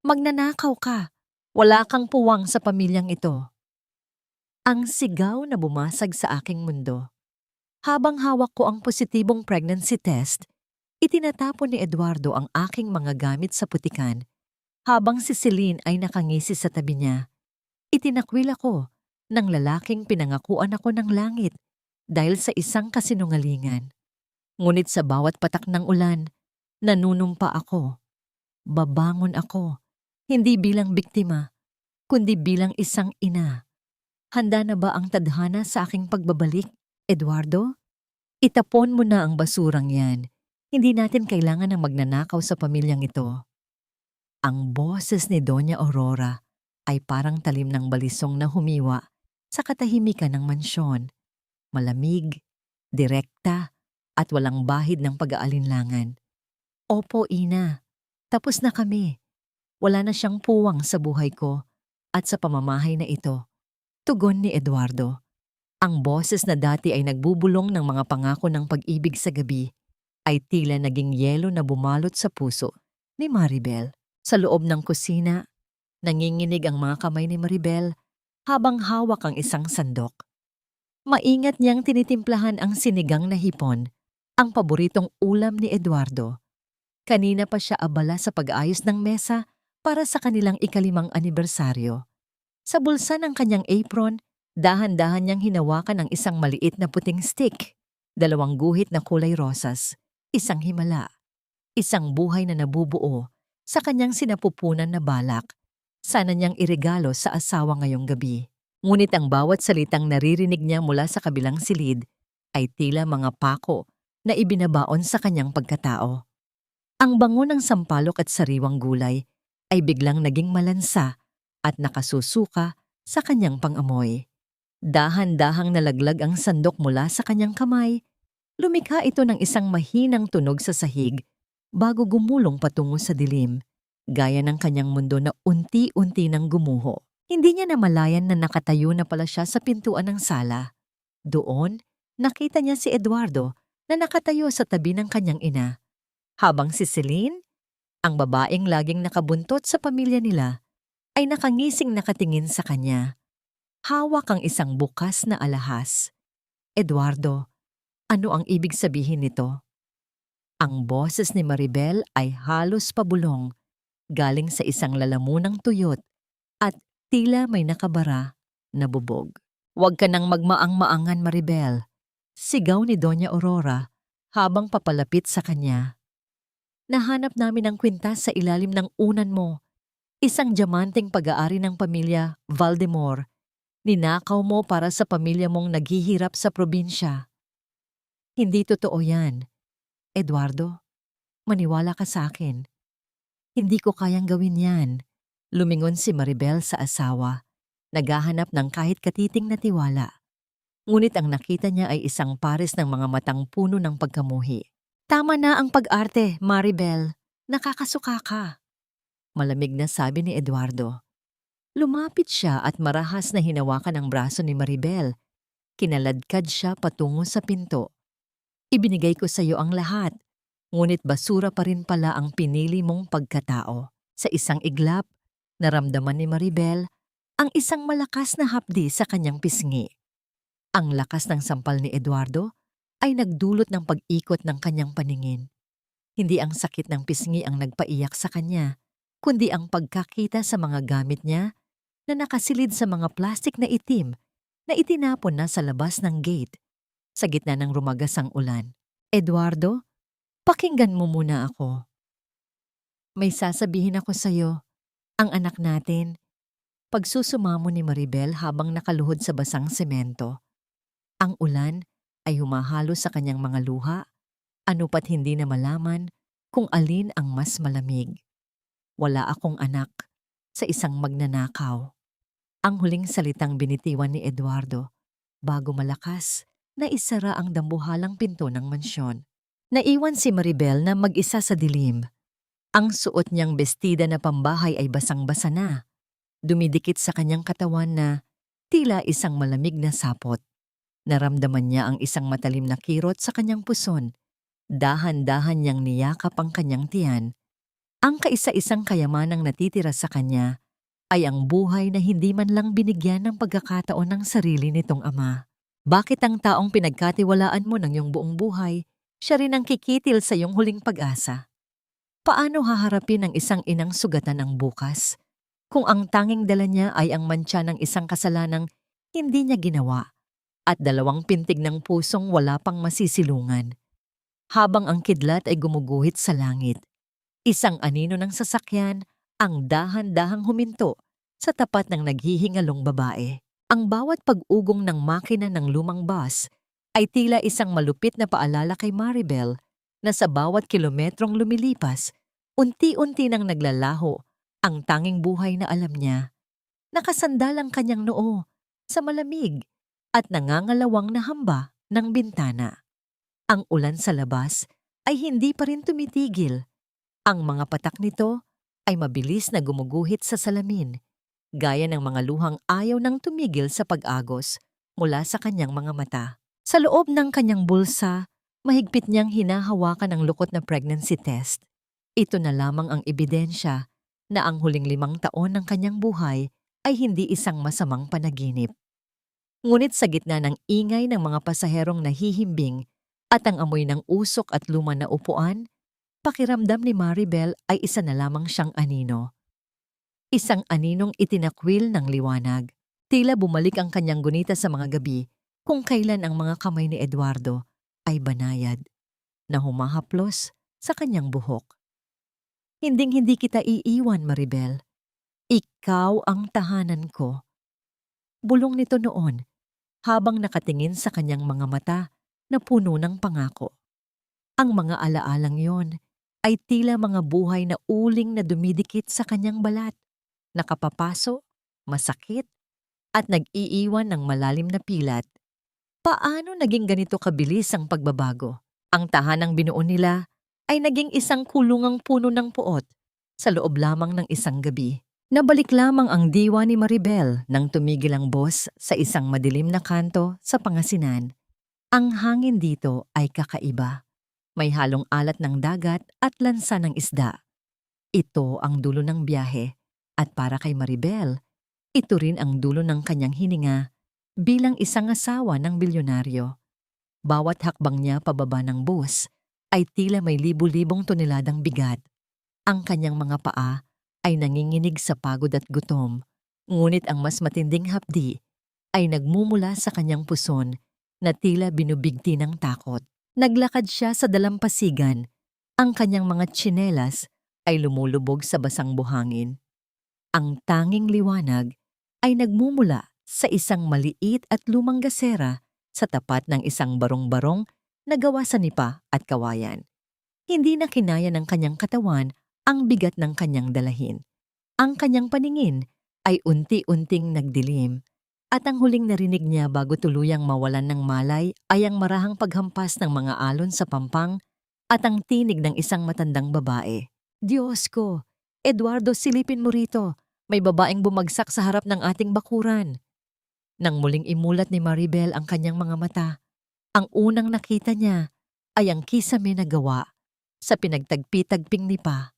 Magnanakaw ka. Wala kang puwang sa pamilyang ito. Ang sigaw na bumasag sa aking mundo. Habang hawak ko ang positibong pregnancy test, itinatapon ni Eduardo ang aking mga gamit sa putikan habang si Celine ay nakangisi sa tabi niya. Itinakwil ako ng lalaking pinangakuan ako ng langit dahil sa isang kasinungalingan. Ngunit sa bawat patak ng ulan, nanunumpa ako. Babangon ako, hindi bilang biktima, kundi bilang isang ina. Handa na ba ang tadhana sa aking pagbabalik, Eduardo? Itapon mo na ang basurang yan. Hindi natin kailangan ng magnanakaw sa pamilyang ito. Ang boses ni Doña Aurora ay parang talim ng balisong na humiwa sa katahimikan ng mansyon. Malamig, direkta, at walang bahid ng pag-aalinlangan. Opo, Ina. Tapos na kami. Wala na siyang puwang sa buhay ko at sa pamamahay na ito. Tugon ni Eduardo. Ang boses na dati ay nagbubulong ng mga pangako ng pag-ibig sa gabi ay tila naging yelo na bumalot sa puso ni Maribel. Sa loob ng kusina, nanginginig ang mga kamay ni Maribel habang hawak ang isang sandok. Maingat niyang tinitimplahan ang sinigang na hipon, ang paboritong ulam ni Eduardo. Kanina pa siya abala sa pag-ayos ng mesa para sa kanilang ika-5 anibersaryo. Sa bulsa ng kanyang apron, dahan-dahan niyang hinawakan ang isang maliit na puting stick, 2 guhit na kulay rosas, isang himala, isang buhay na nabubuo sa kanyang sinapupunan na balak. Sana niyang iregalo sa asawa ngayong gabi. Ngunit ang bawat salitang naririnig niya mula sa kabilang silid ay tila mga pako na ibinabaon sa kanyang pagkatao. Ang bango ng sampalok at sariwang gulay ay biglang naging malansa at nakasusuka sa kanyang pangamoy. Dahan-dahang nalaglag ang sandok mula sa kanyang kamay. Lumikha ito ng isang mahinang tunog sa sahig bago gumulong patungo sa dilim, gaya ng kanyang mundo na unti-unti nang gumuho. Hindi niya namalayan na nakatayo na pala siya sa pintuan ng sala. Doon, nakita niya si Eduardo na nakatayo sa tabi ng kanyang ina. Habang si Celine, ang babaeng laging nakabuntot sa pamilya nila, ay nakangising nakatingin sa kanya. Hawak ang isang bukas na alahas. Eduardo, ano ang ibig sabihin nito? Ang boses ni Maribel ay halos pabulong, galing sa isang lalamunang tuyot at tila may nakabara na bubog. Huwag ka nang magmaang-maangan, Maribel, sigaw ni Doña Aurora habang papalapit sa kanya. Nahanap namin ang kwintas sa ilalim ng unan mo. Isang diamanteng pag-aari ng pamilya Valdemor. Ninakaw mo para sa pamilya mong naghihirap sa probinsya. Hindi totoo yan. Eduardo, maniwala ka sa akin. Hindi ko kayang gawin yan. Lumingon si Maribel sa asawa, naghahanap ng kahit katiting na tiwala. Ngunit ang nakita niya ay isang pares ng mga matang puno ng pagkamuhi. Tama na ang pag-arte, Maribel. Nakakasuka ka. Malamig na sabi ni Eduardo. Lumapit siya at marahas na hinawakan ang braso ni Maribel. Kinaladkad siya patungo sa pinto. Ibinigay ko sa iyo ang lahat, ngunit basura pa rin pala ang pinili mong pagkatao. Sa isang iglap, naramdaman ni Maribel ang isang malakas na hapdi sa kanyang pisngi. Ang lakas ng sampal ni Eduardo ay nagdulot ng pag-ikot ng kanyang paningin. Hindi ang sakit ng pisngi ang nagpaiyak sa kanya, kundi ang pagkakita sa mga gamit niya na nakasilid sa mga plastik na itim na itinapon na sa labas ng gate sa gitna ng rumagasang ulan. Eduardo, pakinggan mo muna ako. May sasabihin ako sa'yo, ang anak natin. Pagsusumamo ni Maribel habang nakaluhod sa basang semento. Ang ulan ay humahalo sa kanyang mga luha, ano pat hindi na malaman kung alin ang mas malamig. Wala akong anak sa isang magnanakaw. Ang huling salitang binitiwan ni Eduardo bago malakas na isara ang dambuhalang pinto ng mansyon. Naiwan si Maribel na mag-isa sa dilim. Ang suot niyang bestida na pambahay ay basang-basa na. Dumidikit sa kanyang katawan na tila isang malamig na sapot. Naramdaman niya ang isang matalim na kirot sa kanyang puson. Dahan-dahan niyang niyakap ang kanyang tiyan. Ang kaisa-isang kayamanang natitira sa kanya ay ang buhay na hindi man lang binigyan ng pagkakataon ng sarili nitong ama. Bakit ang taong pinagkatiwalaan mo ng iyong buong buhay, siya rin ang kikitil sa iyong huling pag-asa? Paano haharapin ng isang inang sugatan ang bukas kung ang tanging dala niya ay ang mantsa ng isang kasalanang hindi niya ginawa at dalawang pintig ng pusong wala pang masisilungan? Habang ang kidlat ay gumuguhit sa langit, isang anino ng sasakyan ang dahan-dahang huminto sa tapat ng naghihingalong babae. Ang bawat pag-ugong ng makina ng lumang bus ay tila isang malupit na paalala kay Maribel na sa bawat kilometrong lumilipas, unti-unti nang naglalaho ang tanging buhay na alam niya. Nakasandal ang kanyang noo sa malamig at nangangalawang na hamba ng bintana. Ang ulan sa labas ay hindi pa rin tumitigil. Ang mga patak nito ay mabilis na gumuguhit sa salamin, gaya ng mga luhang ayaw nang tumigil sa pag-agos mula sa kanyang mga mata. Sa loob ng kanyang bulsa, mahigpit niyang hinahawakan ang lukot na pregnancy test. Ito na lamang ang ebidensya na ang huling 5 taon ng kanyang buhay ay hindi isang masamang panaginip. Ngunit sa gitna ng ingay ng mga pasaherong nahihimbing at ang amoy ng usok at luma na upuan, pakiramdam ni Maribel ay isa na lamang siyang anino. Isang aninong itinakwil ng liwanag. Tila bumalik ang kanyang gunita sa mga gabi kung kailan ang mga kamay ni Eduardo ay banayad na humahaplos sa kanyang buhok. Hinding-hindi kita iiwan, Maribel. Ikaw ang tahanan ko. Bulong nito noon habang nakatingin sa kanyang mga mata na puno ng pangako. Ang mga alaalang yon ay tila mga buhay na uling na dumidikit sa kanyang balat, nakapapaso, masakit, at nag-iiwan ng malalim na pilat. Paano naging ganito kabilis ang pagbabago? Ang tahanang binuo nila ay naging isang kulungang puno ng puot sa loob lamang ng isang gabi. Nabalik lamang ang diwa ni Maribel nang tumigil ang bus sa isang madilim na kanto sa Pangasinan. Ang hangin dito ay kakaiba. May halong alat ng dagat at lansa ng isda. Ito ang dulo ng biyahe at para kay Maribel, ito rin ang dulo ng kanyang hininga bilang isang asawa ng bilyonaryo. Bawat hakbang niya pababa ng bus ay tila may libu-libong toneladang bigat. Ang kanyang mga paa ay nanginginig sa pagod at gutom, ngunit ang mas matinding hapdi ay nagmumula sa kanyang puson na tila binubigti ng takot. Naglakad siya sa dalampasigan. Ang kanyang mga tsinelas ay lumulubog sa basang buhangin. Ang tanging liwanag ay nagmumula sa isang maliit at lumang gasera sa tapat ng isang barong-barong na gawa sa nipa at kawayan. Hindi na kinaya ng kanyang katawan ang bigat ng kanyang dalahin. Ang kanyang paningin ay unti-unting nagdilim at ang huling narinig niya bago tuluyang mawalan ng malay ay ang marahang paghampas ng mga alon sa pampang at ang tinig ng isang matandang babae. Diyos ko! Eduardo, silipin mo rito! May babaeng bumagsak sa harap ng ating bakuran. Nang muling imulat ni Maribel ang kanyang mga mata, ang unang nakita niya ay ang kisame na gawa sa pinagtagpi-tagping nipa.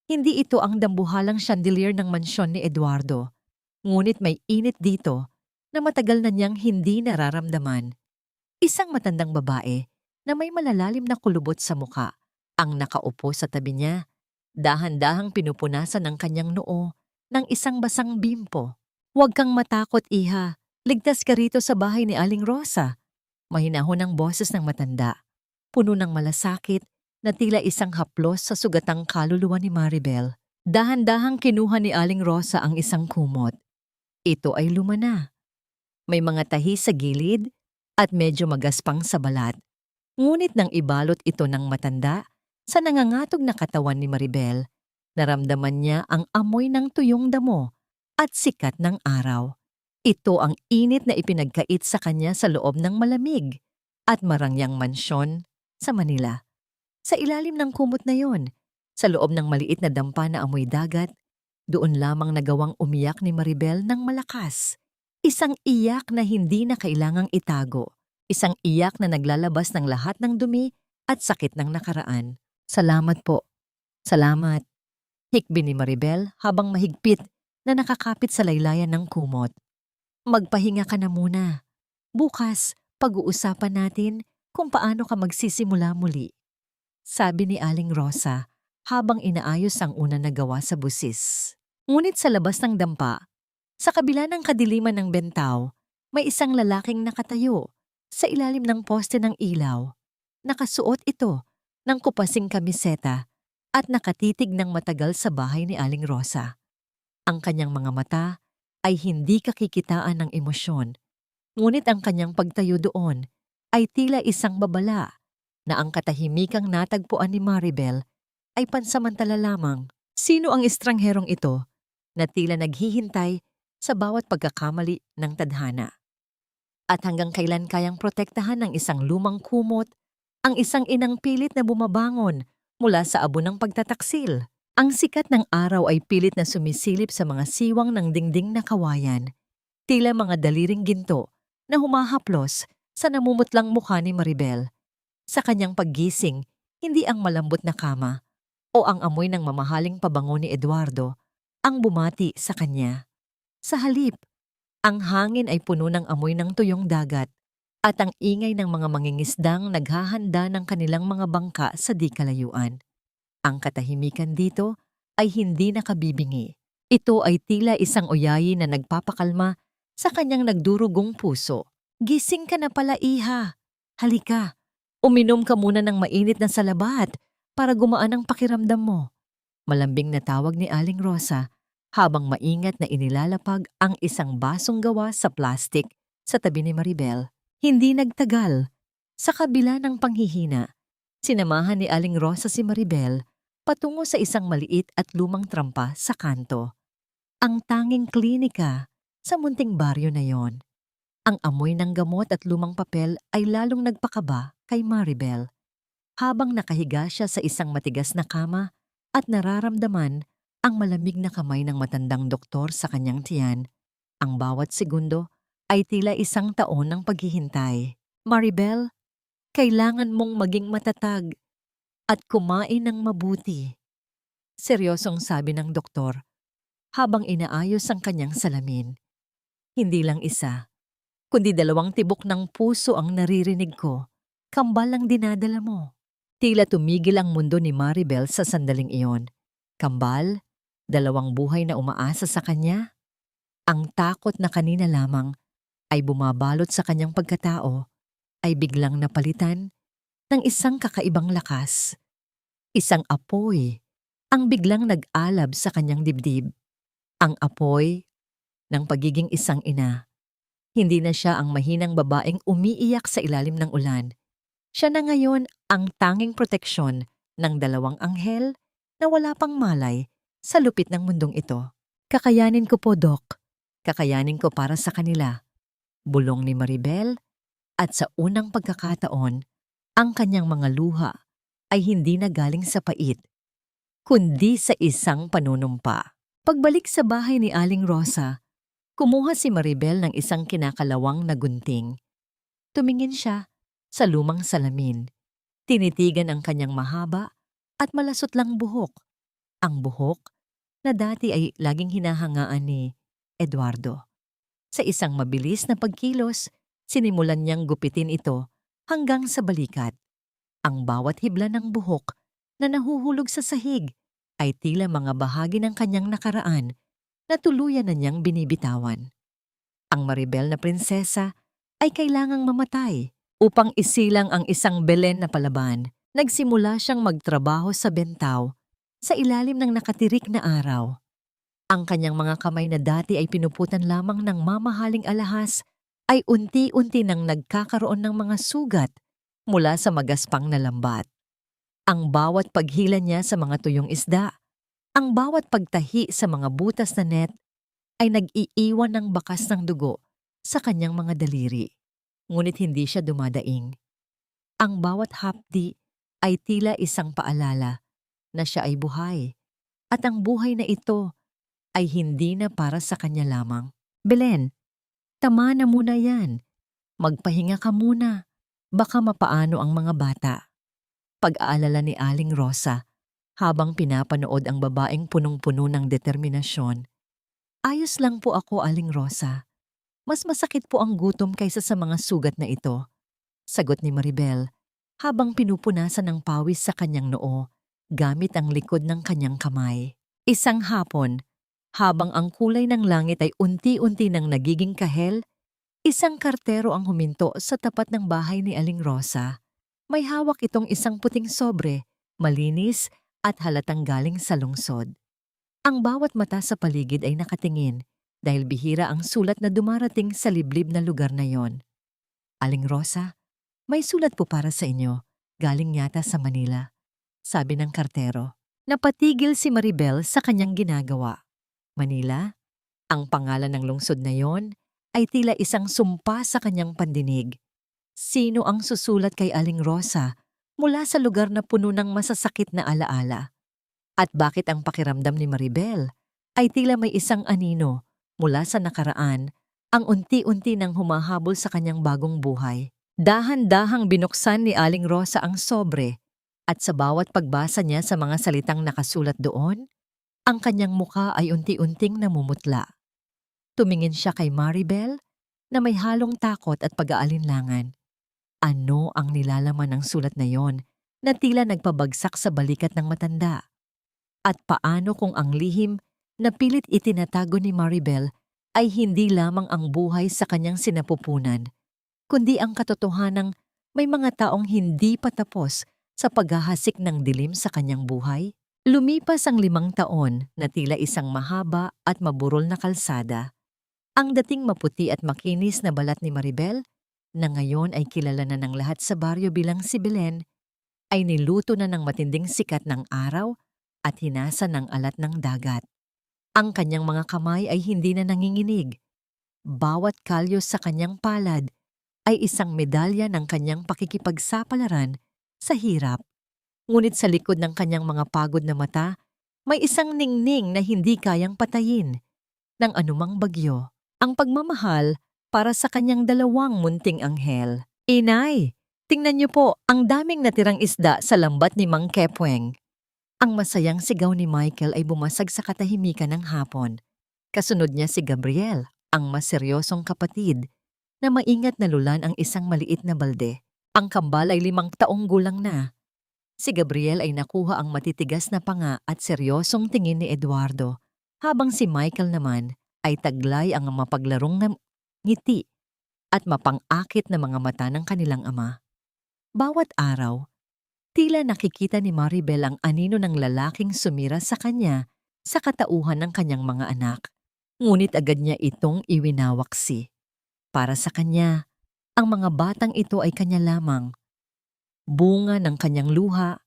Hindi ito ang dambuhalang chandelier ng mansyon ni Eduardo, ngunit may init dito na matagal na niyang hindi nararamdaman. Isang matandang babae na may malalalim na kulubot sa muka ang nakaupo sa tabi niya, dahan-dahang pinupunasan ng kanyang noo ng isang basang bimpo. Huwag kang matakot, iha. Ligtas ka rito sa bahay ni Aling Rosa. Mahinahon ang boses ng matanda, puno ng malasakit na tila isang haplos sa sugatang kaluluwa ni Maribel. Dahan-dahang kinuha ni Aling Rosa ang isang kumot. Ito ay luma na. May mga tahi sa gilid at medyo magaspang sa balat. Ngunit nang ibalot ito ng matanda sa nangangatog na katawan ni Maribel, naramdaman niya ang amoy ng tuyong damo at sikat ng araw. Ito ang init na ipinagkait sa kanya sa loob ng malamig at marangyang mansyon sa Manila. Sa ilalim ng kumot na yon, sa loob ng maliit na dampa na amoy dagat, doon lamang nagawang umiyak ni Maribel ng malakas. Isang iyak na hindi na kailangang itago. Isang iyak na naglalabas ng lahat ng dumi at sakit ng nakaraan. Salamat po. Salamat. Hikbi ni Maribel habang mahigpit na nakakapit sa laylayan ng kumot. Magpahinga ka na muna. Bukas, pag-uusapan natin kung paano ka magsisimula muli. Sabi ni Aling Rosa habang inaayos ang una na gawa sa busis. Ngunit sa labas ng dampa, sa kabila ng kadiliman ng bentaw, may isang lalaking nakatayo sa ilalim ng poste ng ilaw. Nakasuot ito ng kupasing kamiseta at nakatitig ng matagal sa bahay ni Aling Rosa. Ang kanyang mga mata ay hindi kakikitaan ng emosyon, ngunit ang kanyang pagtayo doon ay tila isang babala na ang katahimikang natagpuan ni Maribel ay pansamantala lamang. Sino ang estrangherong ito na tila naghihintay sa bawat pagkakamali ng tadhana? At hanggang kailan kayang protektahan ng isang lumang kumot ang isang inang pilit na bumabangon mula sa abo ng pagtataksil? Ang sikat ng araw ay pilit na sumisilip sa mga siwang ng dingding na kawayan, tila mga daliring ginto na humahaplos sa namumutlang mukha ni Maribel. Sa kanyang paggising, hindi ang malambot na kama o ang amoy ng mamahaling pabango ni Eduardo ang bumati sa kanya. Sa halip, ang hangin ay puno ng amoy ng tuyong dagat at ang ingay ng mga mangingisdang naghahanda ng kanilang mga bangka sa di kalayuan. Ang katahimikan dito ay hindi nakabibingi. Ito ay tila isang uyayi na nagpapakalma sa kanyang nagdurugong puso. Gising ka na pala, iha. Halika, uminom ka muna ng mainit na salabat para gumaan ang pakiramdam mo. Malambing na tawag ni Aling Rosa habang maingat na inilalapag ang isang basong gawa sa plastik sa tabi ni Maribel. Hindi nagtagal. Sa kabila ng panghihina, sinamahan ni Aling Rosa si Maribel patungo sa isang maliit at lumang trampa sa kanto. Ang tanging klinika sa munting baryo na yon. Ang amoy ng gamot at lumang papel ay lalong nagpakaba kay Maribel. Habang nakahiga siya sa isang matigas na kama at nararamdaman ang malamig na kamay ng matandang doktor sa kanyang tiyan, ang bawat segundo ay tila isang taon ng paghihintay. Maribel, kailangan mong maging matatag at kumain ng mabuti. Seryosong sabi ng doktor habang inaayos ang kanyang salamin. Hindi lang isa, kundi 2 tibok ng puso ang naririnig ko. Kambal ang dinadala mo. Tila tumigil ang mundo ni Maribel sa sandaling iyon. Kambal, 2 buhay na umaasa sa kanya. Ang takot na kanina lamang ay bumabalot sa kanyang pagkatao ay biglang napalitan ng isang kakaibang lakas. Isang apoy ang biglang nag-alab sa kanyang dibdib. Ang apoy ng pagiging isang ina. Hindi na siya ang mahinang babaeng umiiyak sa ilalim ng ulan. Siya na ngayon ang tanging proteksyon ng 2 anghel na wala pang malay sa lupit ng mundong ito. Kakayanin ko po, Dok. Kakayanin ko para sa kanila. Bulong ni Maribel, at sa unang pagkakataon, ang kanyang mga luha ay hindi na galing sa pait, kundi sa isang panunumpa. Pagbalik sa bahay ni Aling Rosa, kumuha si Maribel ng isang kinakalawang na gunting. Tumingin siya sa lumang salamin. Tinitigan ang kanyang mahaba at malasot lang buhok. Ang buhok na dati ay laging hinahangaan ni Eduardo. Sa isang mabilis na pagkilos, sinimulan niyang gupitin ito hanggang sa balikat. Ang bawat hibla ng buhok na nahuhulog sa sahig ay tila mga bahagi ng kanyang nakaraan na tuluyan na niyang binibitawan. Ang Maribel na prinsesa ay kailangang mamatay upang isilang ang isang Belen na palaban. Nagsimula siyang magtrabaho sa bentaw sa ilalim ng nakatirik na araw. Ang kanyang mga kamay na dati ay pinuputan lamang ng mamahaling alahas ay unti-unti nang nagkakaroon ng mga sugat mula sa magaspang na lambat. Ang bawat paghila niya sa mga tuyong isda, ang bawat pagtahi sa mga butas na net ay nag-iiwan ng bakas ng dugo sa kanyang mga daliri. Ngunit hindi siya dumadaing. Ang bawat hapdi ay tila isang paalala na siya ay buhay at ang buhay na ito ay hindi na para sa kanya lamang. Belen, tama na muna yan. Magpahinga ka muna. Baka mapaano ang mga bata. Pag-aalala ni Aling Rosa habang pinapanood ang babaeng punong-puno ng determinasyon. Ayos lang po ako, Aling Rosa. Mas masakit po ang gutom kaysa sa mga sugat na ito, sagot ni Maribel, habang pinupunasan ng pawis sa kanyang noo gamit ang likod ng kanyang kamay. Isang hapon, habang ang kulay ng langit ay unti-unti nang nagiging kahel, isang kartero ang huminto sa tapat ng bahay ni Aling Rosa. May hawak itong isang puting sobre, malinis at halatang galing sa lungsod. Ang bawat mata sa paligid ay nakatingin dahil bihira ang sulat na dumarating sa liblib na lugar na yon. Aling Rosa, may sulat po para sa inyo. Galing yata sa Manila, sabi ng kartero. Napatigil si Maribel sa kanyang ginagawa. Manila? Ang pangalan ng lungsod na yon ay tila isang sumpa sa kanyang pandinig. Sino ang susulat kay Aling Rosa mula sa lugar na puno ng masasakit na alaala? At bakit ang pakiramdam ni Maribel ay tila may isang anino mula sa nakaraan ang unti-unti nang humahabol sa kanyang bagong buhay? Dahan-dahang binuksan ni Aling Rosa ang sobre at sa bawat pagbasa niya sa mga salitang nakasulat doon, ang kanyang muka ay unti-unting namumutla. Tumingin siya kay Maribel na may halong takot at pag-aalinlangan. Ano ang nilalaman ng sulat na yon na tila nagpabagsak sa balikat ng matanda? At paano kung ang lihim na pilit itinatago ni Maribel ay hindi lamang ang buhay sa kanyang sinapupunan, kundi ang katotohanang may mga taong hindi pa tapos sa paghahasik ng dilim sa kanyang buhay? Lumipas ang 5 taon na tila isang mahaba at maburol na kalsada. Ang dating maputi at makinis na balat ni Maribel, na ngayon ay kilala na ng lahat sa baryo bilang si Belen, ay niluto na ng matinding sikat ng araw at hinasa ng alat ng dagat. Ang kanyang mga kamay ay hindi na nanginginig. Bawat kalyo sa kanyang palad ay isang medalya ng kanyang pakikipagsapalaran sa hirap. Ngunit sa likod ng kanyang mga pagod na mata, may isang ningning na hindi kayang patayin ng anumang bagyo. Ang pagmamahal para sa kanyang 2 munting anghel. Inay, tingnan niyo po ang daming natirang isda sa lambat ni Mang Kepweng. Ang masayang sigaw ni Michael ay bumasag sa katahimikan ng hapon. Kasunod niya si Gabriel, ang mas seryosong kapatid, na maingat na lulan ang isang maliit na balde. Ang kambal ay 5 taong gulang na. Si Gabriel ay nakuha ang matitigas na panga at seryosong tingin ni Eduardo, habang si Michael naman ay taglay ang mapaglarong na ngiti at mapang-akit na mga mata ng kanilang ama. Bawat araw, tila nakikita ni Maribel ang anino ng lalaking sumira sa kanya sa katauhan ng kanyang mga anak. Ngunit agad niya itong iwinawaksi. Para sa kanya, ang mga batang ito ay kanya lamang. Bunga ng kanyang luha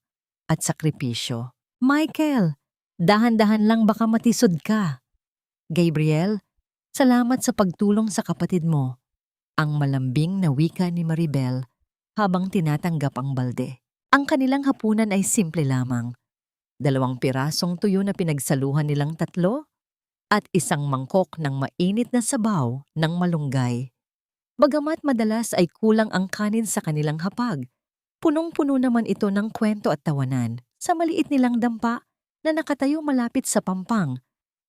at sakripisyo. Michael, dahan-dahan lang baka matisod ka. Gabriel, salamat sa pagtulong sa kapatid mo. Ang malambing na wika ni Maribel habang tinatanggap ang balde. Ang kanilang hapunan ay simple lamang. 2 pirasong tuyo na pinagsaluhan nilang 3 at isang mangkok ng mainit na sabaw ng malunggay. Bagamat madalas ay kulang ang kanin sa kanilang hapag, punong-puno naman ito ng kwento at tawanan. Sa maliit nilang dampa na nakatayo malapit sa pampang,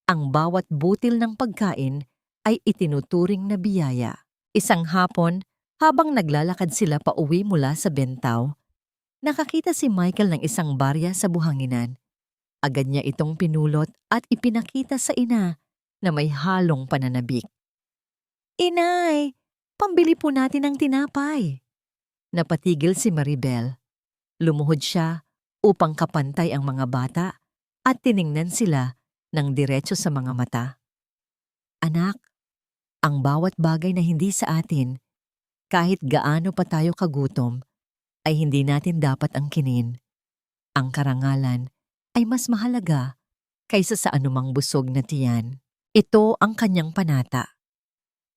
ang bawat butil ng pagkain ay itinuturing na biyaya. Isang hapon, habang naglalakad sila pauwi mula sa Bentaw, nakakita si Michael ng isang barya sa buhanginan. Agad niya itong pinulot at ipinakita sa ina na may halong pananabik. Inay, pambili po natin ng tinapay. Napatigil si Maribel. Lumuhod siya upang kapantay ang mga bata at tiningnan sila ng diretso sa mga mata. Anak, ang bawat bagay na hindi sa atin, kahit gaano pa tayo kagutom, ay hindi natin dapat angkinin. Ang karangalan ay mas mahalaga kaysa sa anumang busog na tiyan. Ito ang kanyang panata.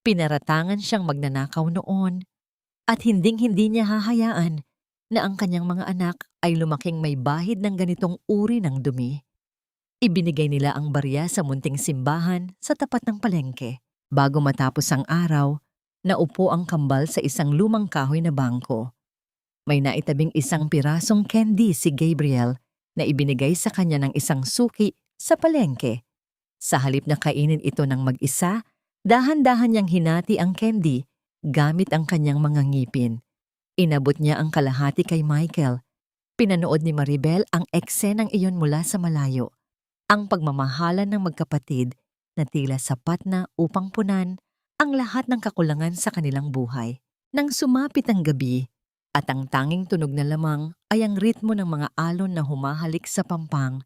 Pinaratangan siyang magnanakaw noon at hinding-hindi niya hahayaan na ang kanyang mga anak ay lumaking may bahid ng ganitong uri ng dumi. Ibinigay nila ang barya sa munting simbahan sa tapat ng palengke. Bago matapos ang araw, naupo ang kambal sa isang lumang kahoy na bangko. May naitabing isang pirasong candy si Gabriel na ibinigay sa kanya ng isang suki sa palengke. Sa halip na kainin ito ng mag-isa, dahan-dahan niyang hinati ang candy gamit ang kanyang mga ngipin. Inabot niya ang kalahati kay Michael. Pinanood ni Maribel ang eksenang iyon mula sa malayo. Ang pagmamahalan ng magkapatid na tila sapat na upang punan ang lahat ng kakulangan sa kanilang buhay. Nang sumapit ang gabi at ang tanging tunog na lamang ay ang ritmo ng mga alon na humahalik sa pampang,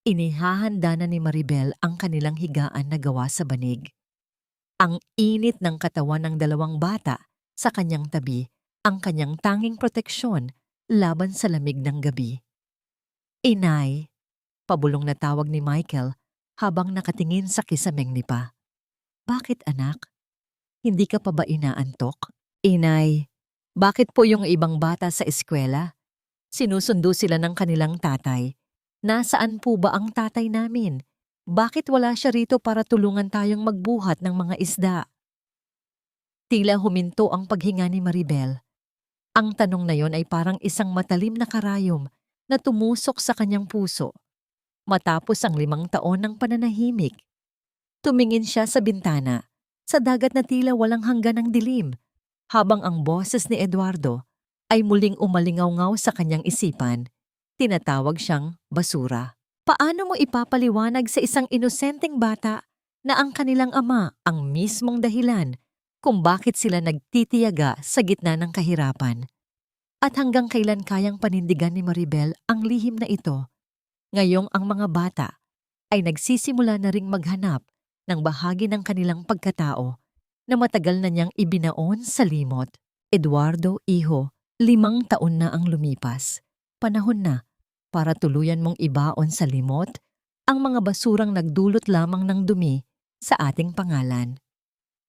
inihahanda na ni Maribel ang kanilang higaan na gawa sa banig. Ang init ng katawan ng dalawang bata sa kanyang tabi, ang kanyang tanging proteksyon laban sa lamig ng gabi. "Inay," pabulong na tawag ni Michael habang nakatingin sa kisameng ni Pa. "Bakit anak? Hindi ka pa ba inaantok?" "Inay, bakit po yung ibang bata sa eskwela? Sinusundo sila ng kanilang tatay. Nasaan po ba ang tatay namin? Bakit wala siya rito para tulungan tayong magbuhat ng mga isda?" Tila huminto ang paghinga ni Maribel. Ang tanong na yon ay parang isang matalim na karayom na tumusok sa kanyang puso. Matapos ang 5 taon ng pananahimik, tumingin siya sa bintana, sa dagat na tila walang hanggan ng dilim, habang ang boses ni Eduardo ay muling umalingaw-ngaw sa kanyang isipan. Tinatawag siyang basura. Paano mo ipapaliwanag sa isang inosenteng bata na ang kanilang ama ang mismong dahilan kung bakit sila nagtitiyaga sa gitna ng kahirapan? At hanggang kailan kayang panindigan ni Maribel ang lihim na ito? Ngayong ang mga bata ay nagsisimula na ring maghanap ng bahagi ng kanilang pagkatao na matagal na niyang ibinaon sa limot. "Eduardo, iho, 5 taon na ang lumipas. Panahon na para tuluyan mong ibaon sa limot ang mga basurang nagdulot lamang ng dumi sa ating pangalan."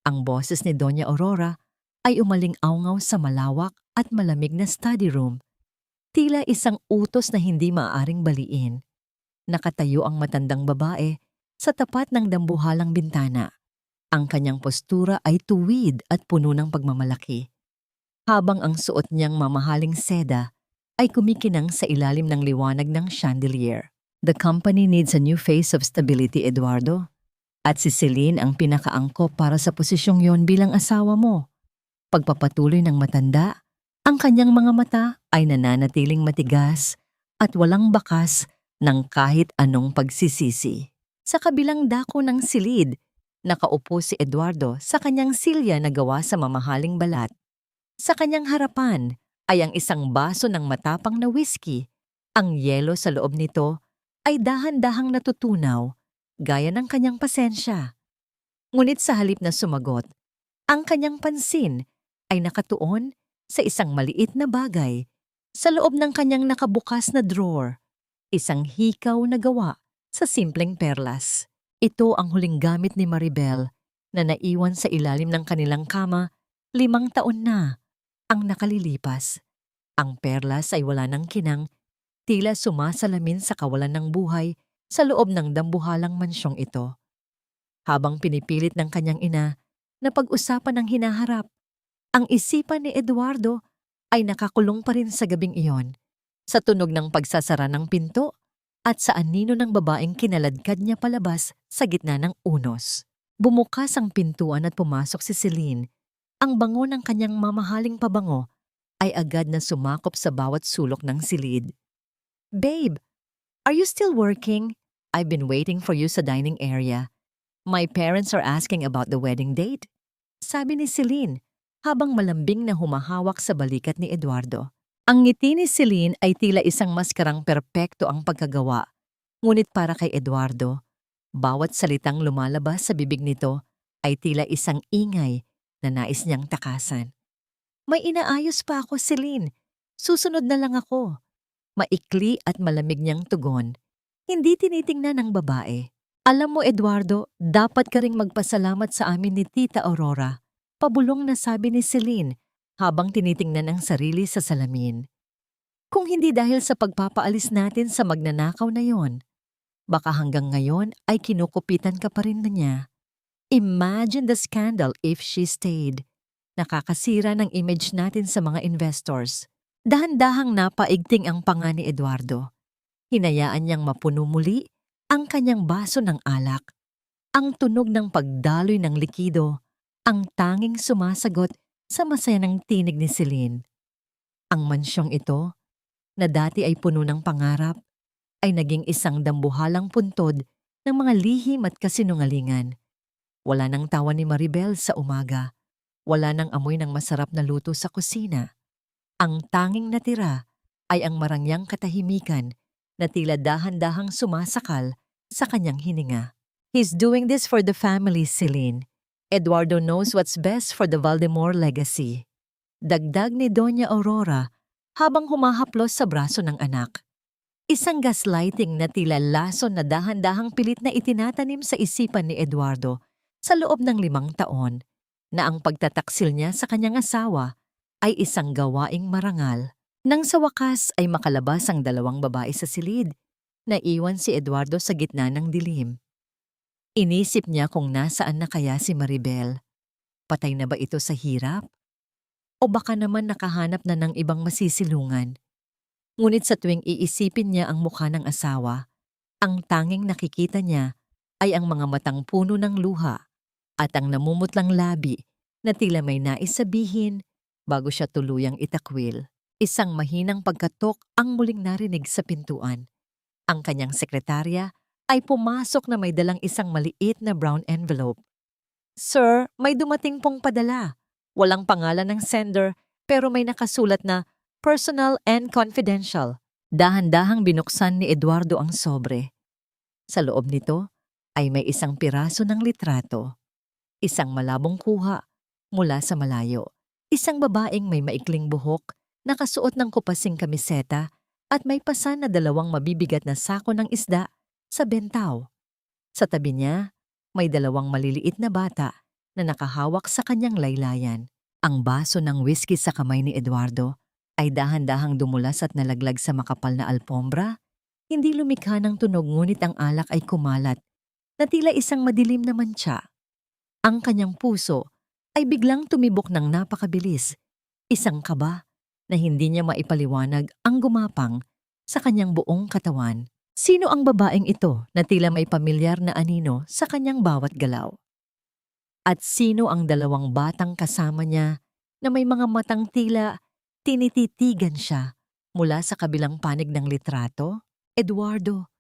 Ang boses ni Doña Aurora ay umaling-awngaw sa malawak at malamig na study room. Tila isang utos na hindi maaaring baliin. Nakatayo ang matandang babae sa tapat ng dambuhalang bintana. Ang kanyang postura ay tuwid at puno ng pagmamalaki. Habang ang suot niyang mamahaling seda ay kumikinang sa ilalim ng liwanag ng chandelier. "The company needs a new face of stability, Eduardo. At si Celine ang pinakaangkop para sa posisyong yon bilang asawa mo." Pagpapatuloy ng matanda, ang kanyang mga mata ay nananatiling matigas at walang bakas ng kahit anong pagsisisi. Sa kabilang dako ng silid, nakaupo si Eduardo sa kanyang silya na gawa sa mamahaling balat. Sa kanyang harapan ay ang isang baso ng matapang na whiskey. Ang yelo sa loob nito ay dahan-dahang natutunaw, gaya ng kanyang pasensya. Ngunit sa halip na sumagot, ang kanyang pansin ay nakatuon sa isang maliit na bagay sa loob ng kanyang nakabukas na drawer, isang hikaw na gawa sa simpleng perlas. Ito ang huling gamit ni Maribel na naiwan sa ilalim ng kanilang kama 5 taon na ang nakalilipas. Ang perlas ay wala ng kinang, tila sumasalamin sa kawalan ng buhay sa loob ng dambuhalang mansyong ito. Habang pinipilit ng kanyang ina na pag-usapan ang hinaharap, ang isipan ni Eduardo ay nakakulong pa rin sa gabing iyon, sa tunog ng pagsasara ng pinto at sa anino ng babaeng kinaladkad niya palabas sa gitna ng unos. Bumukas ang pintuan at pumasok si Celine. Ang bango ng kanyang mamahaling pabango ay agad na sumakop sa bawat sulok ng silid. "Babe, are you still working? I've been waiting for you sa dining area. My parents are asking about the wedding date," sabi ni Celine habang malambing na humahawak sa balikat ni Eduardo. Ang ngiti ni Celine ay tila isang maskarang perpekto ang pagkagawa. Ngunit para kay Eduardo, bawat salitang lumalabas sa bibig nito ay tila isang ingay na nais niyang takasan. "May inaayos pa ako, Celine. Susunod na lang ako." Maikli at malamig niyang tugon. Hindi tinitingnan ng babae. "Alam mo, Eduardo, dapat ka ring magpasalamat sa amin ni Tita Aurora," pabulong na sabi ni Celine habang tinitingnan ang sarili sa salamin. "Kung hindi dahil sa pagpapaalis natin sa magnanakaw na yon, baka hanggang ngayon ay kinukupitan ka pa rin na niya. Imagine the scandal if she stayed. Nakakasira ng image natin sa mga investors." Dahan-dahang napaigting ang panga ni Eduardo. Hinayaan niyang mapuno muli ang kanyang baso ng alak. Ang tunog ng pagdaloy ng likido, ang tanging sumasagot sa masaya ng tinig ni Celine. Ang mansyong ito, na dati ay puno ng pangarap, ay naging isang dambuhalang puntod ng mga lihim at kasinungalingan. Wala nang tawa ni Maribel sa umaga. Wala nang amoy ng masarap na luto sa kusina. Ang tanging natira ay ang marangyang katahimikan na tila dahan-dahang sumasakal sa kanyang hininga. He's doing this for the family, Celine. Eduardo knows what's best for the Valdemar legacy. Dagdag ni Doña Aurora habang humahaplos sa braso ng anak. Isang gaslighting na tila lason na dahan-dahang pilit na itinatanim sa isipan ni Eduardo sa loob ng 5 taon na ang pagtataksil niya sa kanyang asawa ay isang gawaing marangal. Nang sa wakas ay makalabas ang 2 babae sa silid, naiwan si Eduardo sa gitna ng dilim. Inisip niya kung nasaan na kaya si Maribel. Patay na ba ito sa hirap? O baka naman nakahanap na ng ibang masisilungan? Ngunit sa tuwing iisipin niya ang mukha ng asawa, ang tanging nakikita niya ay ang mga matang puno ng luha at ang namumutlang labi na tila may nais sabihin bago siya tuluyang itakwil. Isang mahinang pagkatok ang muling narinig sa pintuan. Ang kanyang sekretarya ay pumasok na may dalang isang maliit na brown envelope. "Sir, may dumating pong padala. Walang pangalan ng sender pero may nakasulat na personal and confidential." Dahan-dahang binuksan ni Eduardo ang sobre. Sa loob nito ay may isang piraso ng litrato. Isang malabong kuha mula sa malayo. Isang babaeng may maikling buhok, nakasuot ng kupasing kamiseta at may pasan na 2 mabibigat na sako ng isda sa bentaw. Sa tabi niya, may 2 maliliit na bata na nakahawak sa kanyang laylayan. Ang baso ng whiskey sa kamay ni Eduardo ay dahan-dahang dumulas at nalaglag sa makapal na alpombra. Hindi lumikha ng tunog ngunit ang alak ay kumalat na tila isang madilim na mantsa. Ang kanyang puso ay biglang tumibok ng napakabilis. Isang kaba na hindi niya maipaliwanag ang gumapang sa kanyang buong katawan. Sino ang babaeng ito na tila may pamilyar na anino sa kanyang bawat galaw? At sino ang 2 batang kasama niya na may mga matang tila tinititigan siya mula sa kabilang panig ng litrato? "Eduardo,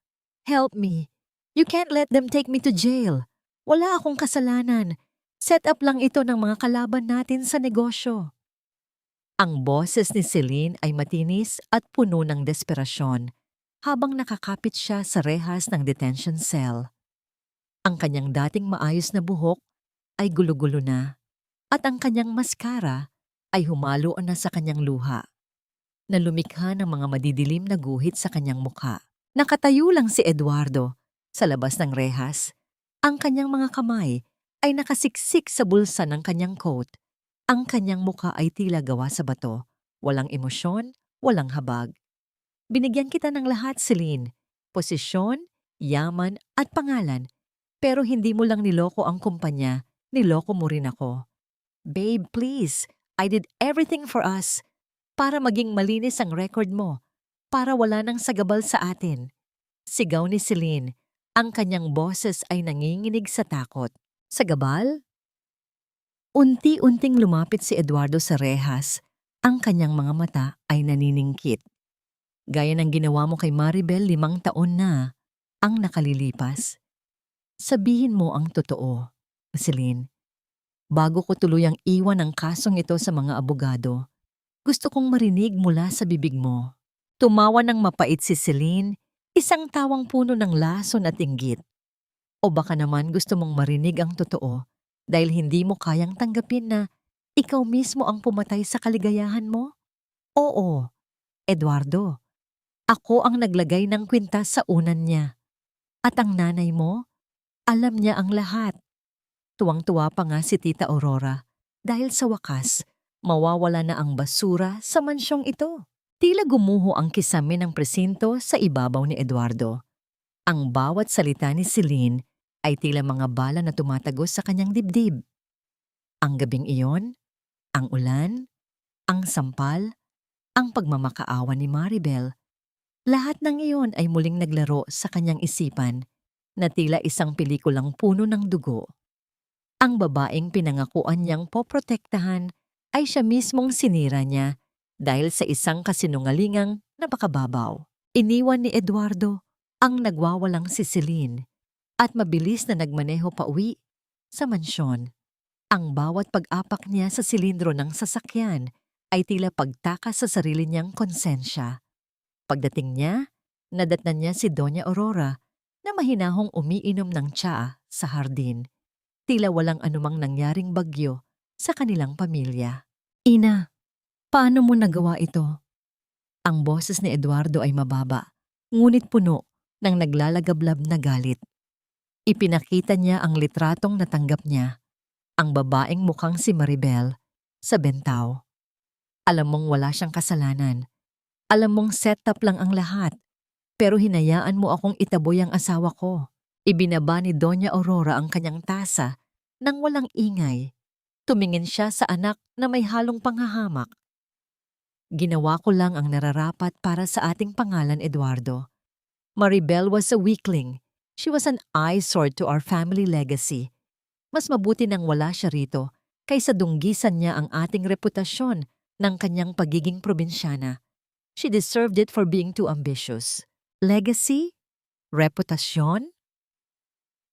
help me. You can't let them take me to jail. Wala akong kasalanan. Set up lang ito ng mga kalaban natin sa negosyo." Ang boses ni Celine ay matinis at puno ng desperasyon habang nakakapit siya sa rehas ng detention cell. Ang kanyang dating maayos na buhok ay gulo-gulo na at ang kanyang maskara ay humalo na sa kanyang luha na lumikha ng mga madidilim na guhit sa kanyang mukha. Nakatayo lang si Eduardo sa labas ng rehas. Ang kanyang mga kamay ay nakasiksik sa bulsa ng kanyang coat. Ang kanyang mukha ay tila gawa sa bato. Walang emosyon, walang habag. "Binigyan kita ng lahat, Celine. Posisyon, yaman at pangalan. Pero hindi mo lang niloko ang kumpanya, niloko mo rin ako. Babe, please, I did everything for us. Para maging malinis ang record mo. Para wala nang sagabal sa atin." Sigaw ni Celine. Ang kanyang boses ay nanginginig sa takot. Sagabal? Unti-unting lumapit si Eduardo sa rehas. Ang kanyang mga mata ay naniningkit. Gaya ng ginawa mo kay Maribel 5 taon na ang nakalilipas. Sabihin mo ang totoo, Celine. Bago ko tuluyang iwan ang kasong ito sa mga abogado, gusto kong marinig mula sa bibig mo. Tumawa ng mapait si Celine, isang tawang puno ng lason at inggit. O baka naman gusto mong marinig ang totoo dahil hindi mo kayang tanggapin na ikaw mismo ang pumatay sa kaligayahan mo? Oo, Eduardo. Ako ang naglagay ng kwintas sa unan niya. At ang nanay mo, alam niya ang lahat. Tuwang-tuwa pa nga si Tita Aurora dahil sa wakas, mawawala na ang basura sa mansyong ito. Tila gumuho ang kisame ng presinto sa ibabaw ni Eduardo. Ang bawat salita ni Celine ay tila mga bala na tumatagos sa kanyang dibdib. Ang gabing iyon, ang ulan, ang sampal, ang pagmamakaawa ni Maribel, Lahat ng iyon ay muling naglaro sa kanyang isipan na tila isang pelikulang puno ng dugo. Ang babaeng pinangakuan niyang poprotektahan ay siya mismong sinira niya dahil sa isang kasinungalingang napakababaw. Iniwan ni Eduardo ang nagwawalang si Celine at mabilis na nagmaneho pauwi sa mansyon. Ang bawat pag-apak niya sa silindro ng sasakyan ay tila pagtakas sa sarili niyang konsensya. Pagdating niya, nadatnan niya si Doña Aurora na mahinahong umiinom ng tsaa sa hardin. Tila walang anumang nangyaring bagyo sa kanilang pamilya. Ina, paano mo nagawa ito? Ang boses ni Eduardo ay mababa, ngunit puno ng naglalagablab na galit. Ipinakita niya ang litratong natanggap niya, ang babaeng mukhang si Maribel, sa bentaw. Alam mong wala siyang kasalanan. Alam mong setup lang ang lahat, pero hinayaan mo akong itaboy ang asawa ko. Ibinaba ni Doña Aurora ang kanyang tasa nang walang ingay. Tumingin siya sa anak na may halong panghahamak. Ginawa ko lang ang nararapat para sa ating pangalan, Eduardo. Maribel was a weakling. She was an eyesore to our family legacy. Mas mabuti nang wala siya rito kaysa dunggisan niya ang ating reputasyon ng kanyang pagiging probinsyana. She deserved it for being too ambitious. Legacy? Reputasyon?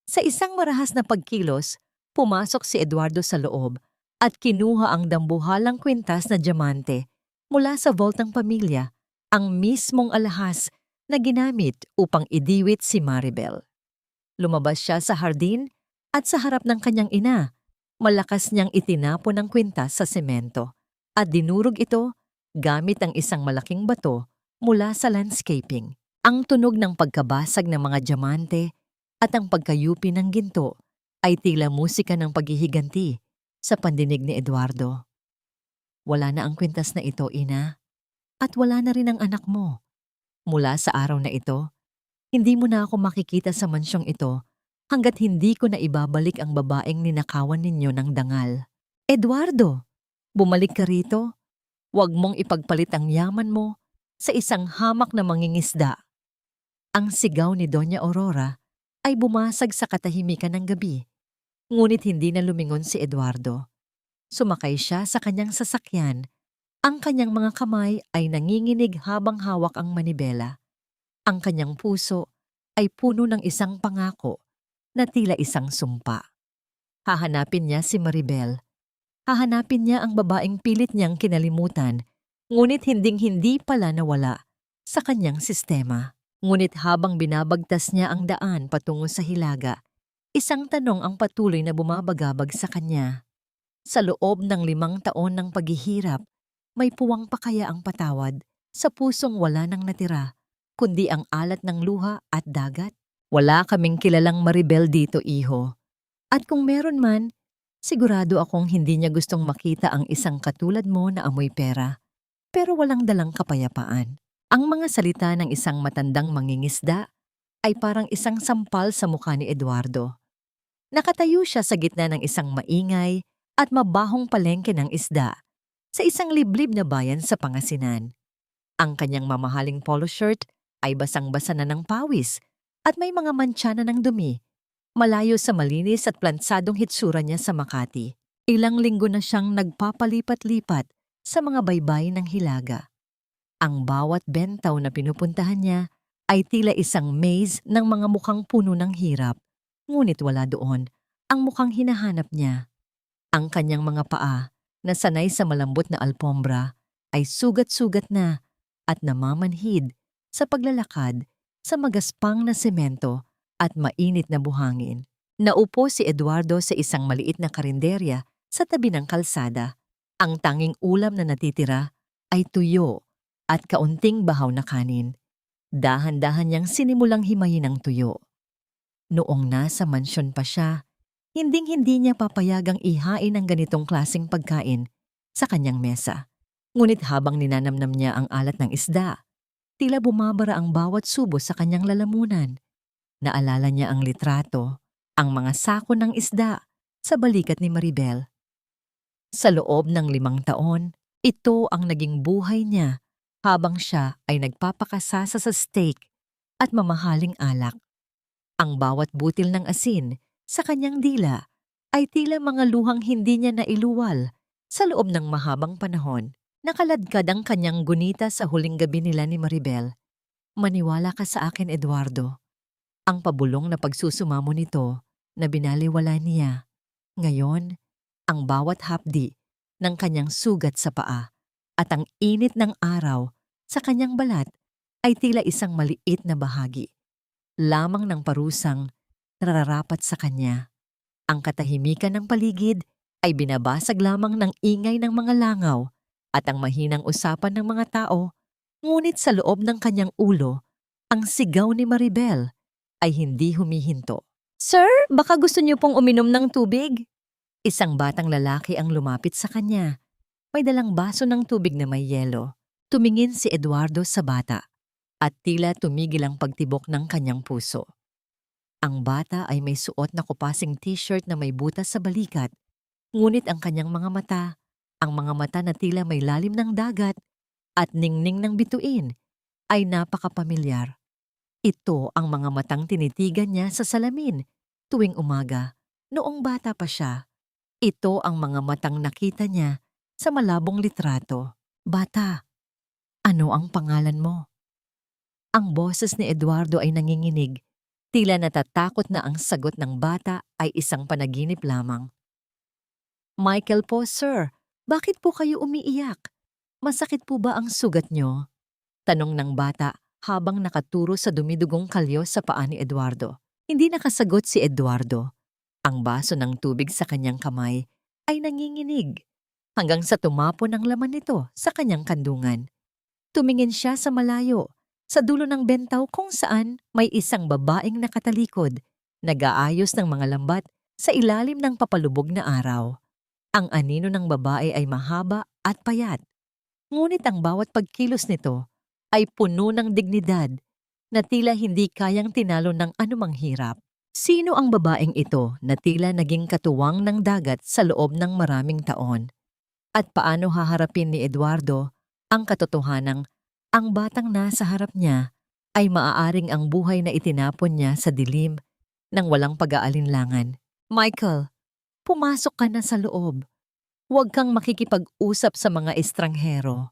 Sa isang marahas na pagkilos, pumasok si Eduardo sa loob at kinuha ang dambuhalang kwintas na diamante mula sa vault ng pamilya, ang mismong alahas na ginamit upang idiwit si Maribel. Lumabas siya sa hardin at sa harap ng kanyang ina, malakas niyang itinapon ang kwintas sa semento at dinurog ito gamit ang isang malaking bato mula sa landscaping. Ang tunog ng pagkabasag ng mga diamante at ang pagkayupi ng ginto ay tila musika ng paghihiganti sa pandinig ni Eduardo. Wala na ang kwintas na ito, ina. At wala na rin ang anak mo. Mula sa araw na ito, hindi mo na ako makikita sa mansyong ito hanggat hindi ko na ibabalik ang babaeng ninakawan ninyo ng dangal. Eduardo, bumalik ka rito. Huwag mong ipagpalit ang yaman mo sa isang hamak na mangingisda. Ang sigaw ni Doña Aurora ay bumasag sa katahimikan ng gabi, ngunit hindi na lumingon si Eduardo. Sumakay siya sa kanyang sasakyan. Ang kanyang mga kamay ay nanginginig habang hawak ang manibela. Ang kanyang puso ay puno ng isang pangako na tila isang sumpa. Hahanapin niya si Maribel. Hahanapin niya ang babaeng pilit niyang kinalimutan, ngunit hinding-hindi pala nawala sa kanyang sistema. Ngunit habang binabagtas niya ang daan patungo sa hilaga, isang tanong ang patuloy na bumabagabag sa kanya. Sa loob ng 5 taon ng paghihirap, may puwang pa kaya ang patawad sa pusong wala nang natira, kundi ang alat ng luha at dagat? Wala kaming kilalang Maribel dito, iho. At kung meron man, sigurado akong hindi niya gustong makita ang isang katulad mo na amoy pera, pero walang dalang kapayapaan. Ang mga salita ng isang matandang mangingisda ay parang isang sampal sa mukha ni Eduardo. Nakatayo siya sa gitna ng isang maingay at mabahong palengke ng isda sa isang liblib na bayan sa Pangasinan. Ang kanyang mamahaling polo shirt ay basang-basa na ng pawis at may mga mantsa na ng dumi. Malayo sa malinis at plansadong hitsura niya sa Makati. Ilang linggo na siyang nagpapalipat-lipat sa mga baybay ng Hilaga. Ang bawat bentaw na pinupuntahan niya ay tila isang maze ng mga mukhang puno ng hirap. Ngunit wala doon ang mukhang hinahanap niya. Ang kanyang mga paa na sanay sa malambot na alpombra ay sugat-sugat na at namamanhid sa paglalakad sa magaspang na semento at mainit na buhangin. Naupo si Eduardo sa isang maliit na karinderya sa tabi ng kalsada. Ang tanging ulam na natitira ay tuyo at kaunting bahaw na kanin. Dahan-dahan niyang sinimulang himayin ang tuyo. Noong nasa mansyon pa siya, hinding-hindi niya papayagang ihain ang ganitong klaseng pagkain sa kanyang mesa. Ngunit habang ninanamnam niya ang alat ng isda, tila bumabara ang bawat subo sa kanyang lalamunan. Naalala niya ang litrato, ang mga sako ng isda sa balikat ni Maribel. Sa loob ng 5 taon, ito ang naging buhay niya habang siya ay nagpapakasasa sa steak at mamahaling alak. Ang bawat butil ng asin sa kanyang dila ay tila mga luhang hindi niya nailuwal sa loob ng mahabang panahon. Nakaladkad ang kanyang gunita sa huling gabi nila ni Maribel. Maniwala ka sa akin, Eduardo. Ang pabulong na pagsusumamo nito na binaliwala niya. Ngayon, ang bawat hapdi ng kanyang sugat sa paa at ang init ng araw sa kanyang balat ay tila isang maliit na bahagi lamang ng parusang nararapat sa kanya. Ang katahimikan ng paligid ay binabasag lamang ng ingay ng mga langaw at ang mahinang usapan ng mga tao, ngunit sa loob ng kanyang ulo, ang sigaw ni Maribel ay hindi humihinto. "Sir, baka gusto niyo pong uminom ng tubig?" Isang batang lalaki ang lumapit sa kanya. May dalang baso ng tubig na may yelo. Tumingin si Eduardo sa bata at tila tumigil ang pagtibok ng kanyang puso. Ang bata ay may suot na kupasing t-shirt na may butas sa balikat, ngunit ang kanyang mga mata, ang mga mata na tila may lalim ng dagat at ningning ng bituin, ay napakapamilyar. Ito ang mga matang tinitigan niya sa salamin tuwing umaga, noong bata pa siya. Ito ang mga matang nakita niya sa malabong litrato. "Bata, ano ang pangalan mo?" Ang boses ni Eduardo ay nanginginig, tila natatakot na ang sagot ng bata ay isang panaginip lamang. "Michael po, sir. Bakit po kayo umiiyak? Masakit po ba ang sugat niyo?" Tanong ng bata habang nakaturo sa dumidugong kalyo sa paa ni Eduardo. Hindi nakasagot si Eduardo. Ang baso ng tubig sa kanyang kamay ay nanginginig hanggang sa tumapon ang laman nito sa kanyang kandungan. Tumingin siya sa malayo, sa dulo ng bentaw kung saan may isang babaeng nakatalikod, nag-aayos ng mga lambat sa ilalim ng papalubog na araw. Ang anino ng babae ay mahaba at payat, ngunit ang bawat pagkilos nito ay puno ng dignidad na tila hindi kayang tinalo ng anumang hirap. Sino ang babaeng ito na tila naging katuwang ng dagat sa loob ng maraming taon? At paano haharapin ni Eduardo ang katotohanang ang batang nasa harap niya ay maaaring ang buhay na itinapon niya sa dilim ng walang pag-aalinlangan? "Michael, pumasok ka na sa loob. Huwag kang makikipag-usap sa mga estranghero."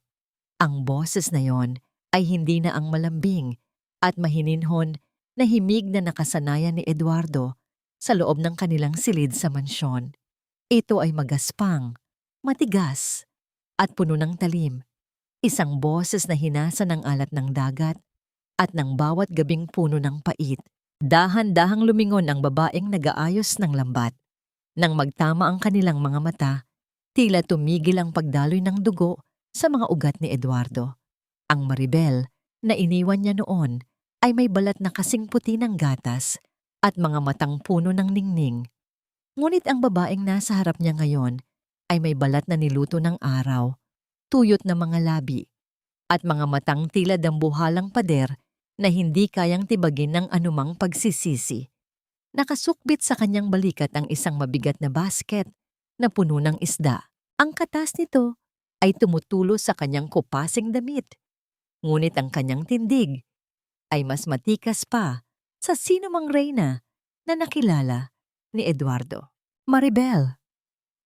Ang boses na yon ay hindi na ang malambing at mahininhon na himig na nakasanayan ni Eduardo sa loob ng kanilang silid sa mansyon. Ito ay magaspang, matigas, at puno ng talim. Isang boses na hinasa ng alat ng dagat at ng bawat gabing puno ng pait. Dahan-dahang lumingon ang babaeng nag-aayos ng lambat. Nang magtama ang kanilang mga mata, tila tumigil ang pagdaloy ng dugo sa mga ugat ni Eduardo. Ang Maribel na iniwan niya noon ay may balat na kasing puti ng gatas at mga matang puno ng ningning. Ngunit ang babaeng nasa harap niya ngayon ay may balat na niluto ng araw, tuyot na mga labi, at mga matang tila dambuhalang pader na hindi kayang tibagin ng anumang pagsisisi. Nakasukbit sa kanyang balikat ang isang mabigat na basket na puno ng isda. Ang katas nito ay tumutulo sa kanyang kupasing damit. Ngunit ang kanyang tindig ay mas matikas pa sa sinumang reyna na nakilala ni Eduardo. Maribel.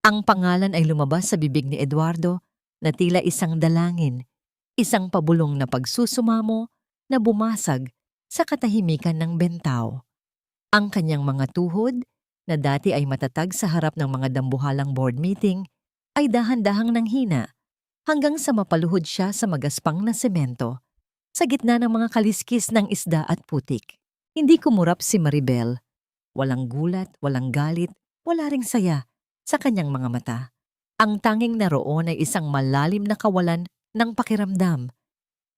Ang pangalan ay lumabas sa bibig ni Eduardo na tila isang dalangin, isang pabulong na pagsusumamo na bumasag sa katahimikan ng bentaw. Ang kanyang mga tuhod, na dati ay matatag sa harap ng mga dambuhalang board meeting, ay dahan-dahang nanghina hanggang sa mapaluhod siya sa magaspang na semento sa gitna ng mga kaliskis ng isda at putik. Hindi kumurap si Maribel. Walang gulat, walang galit, wala ring saya sa kanyang mga mata. Ang tanging naroon ay isang malalim na kawalan ng pakiramdam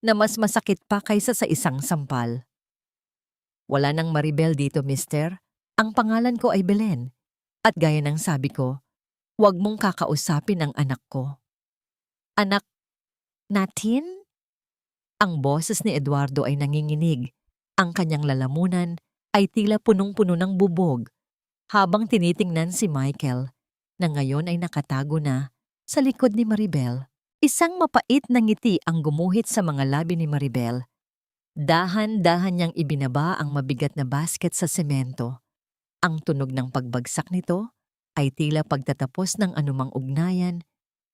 na mas masakit pa kaysa sa isang sampal. "Wala nang Maribel dito, mister. Ang pangalan ko ay Belen. At gaya ng sabi ko, huwag mong kakausapin ang anak ko." "Anak natin?" Ang boses ni Eduardo ay nanginginig. Ang kanyang lalamunan ay tila punong-puno ng bubog habang tinitingnan si Michael na ngayon ay nakatago na sa likod ni Maribel. Isang mapait na ngiti ang gumuhit sa mga labi ni Maribel. Dahan-dahan niyang ibinaba ang mabigat na basket sa semento. Ang tunog ng pagbagsak nito ay tila pagtatapos ng anumang ugnayan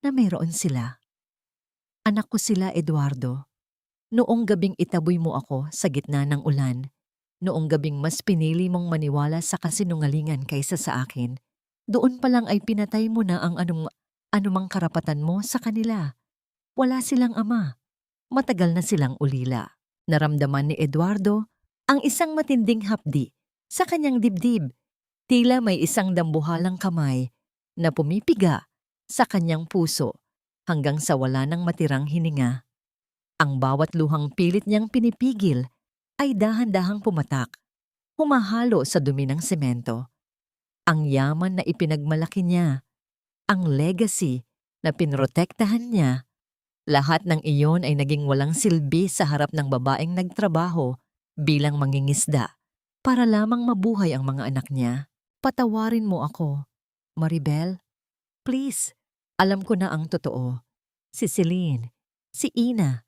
na mayroon sila. Anak ko sila, Eduardo. Noong gabing itaboy mo ako sa gitna ng ulan, noong gabing mas pinili mong maniwala sa kasinungalingan kaysa sa akin, doon pa lang ay pinatay mo na ang anumang karapatan mo sa kanila. Wala silang ama. Matagal na silang ulila. Naramdaman ni Eduardo ang isang matinding hapdi sa kanyang dibdib. Tila may isang dambuhalang kamay na pumipiga sa kanyang puso hanggang sa wala nang matirang hininga. Ang bawat luhang pilit niyang pinipigil ay dahan-dahang pumatak, humahalo sa dumi ng semento. Ang yaman na ipinagmalaki niya, ang legacy na pinrotektahan niya, lahat ng iyon ay naging walang silbi sa harap ng babaeng nagtrabaho bilang mangingisda para lamang mabuhay ang mga anak niya. Patawarin mo ako, Maribel. Please, alam ko na ang totoo. Si Celine, si Ina,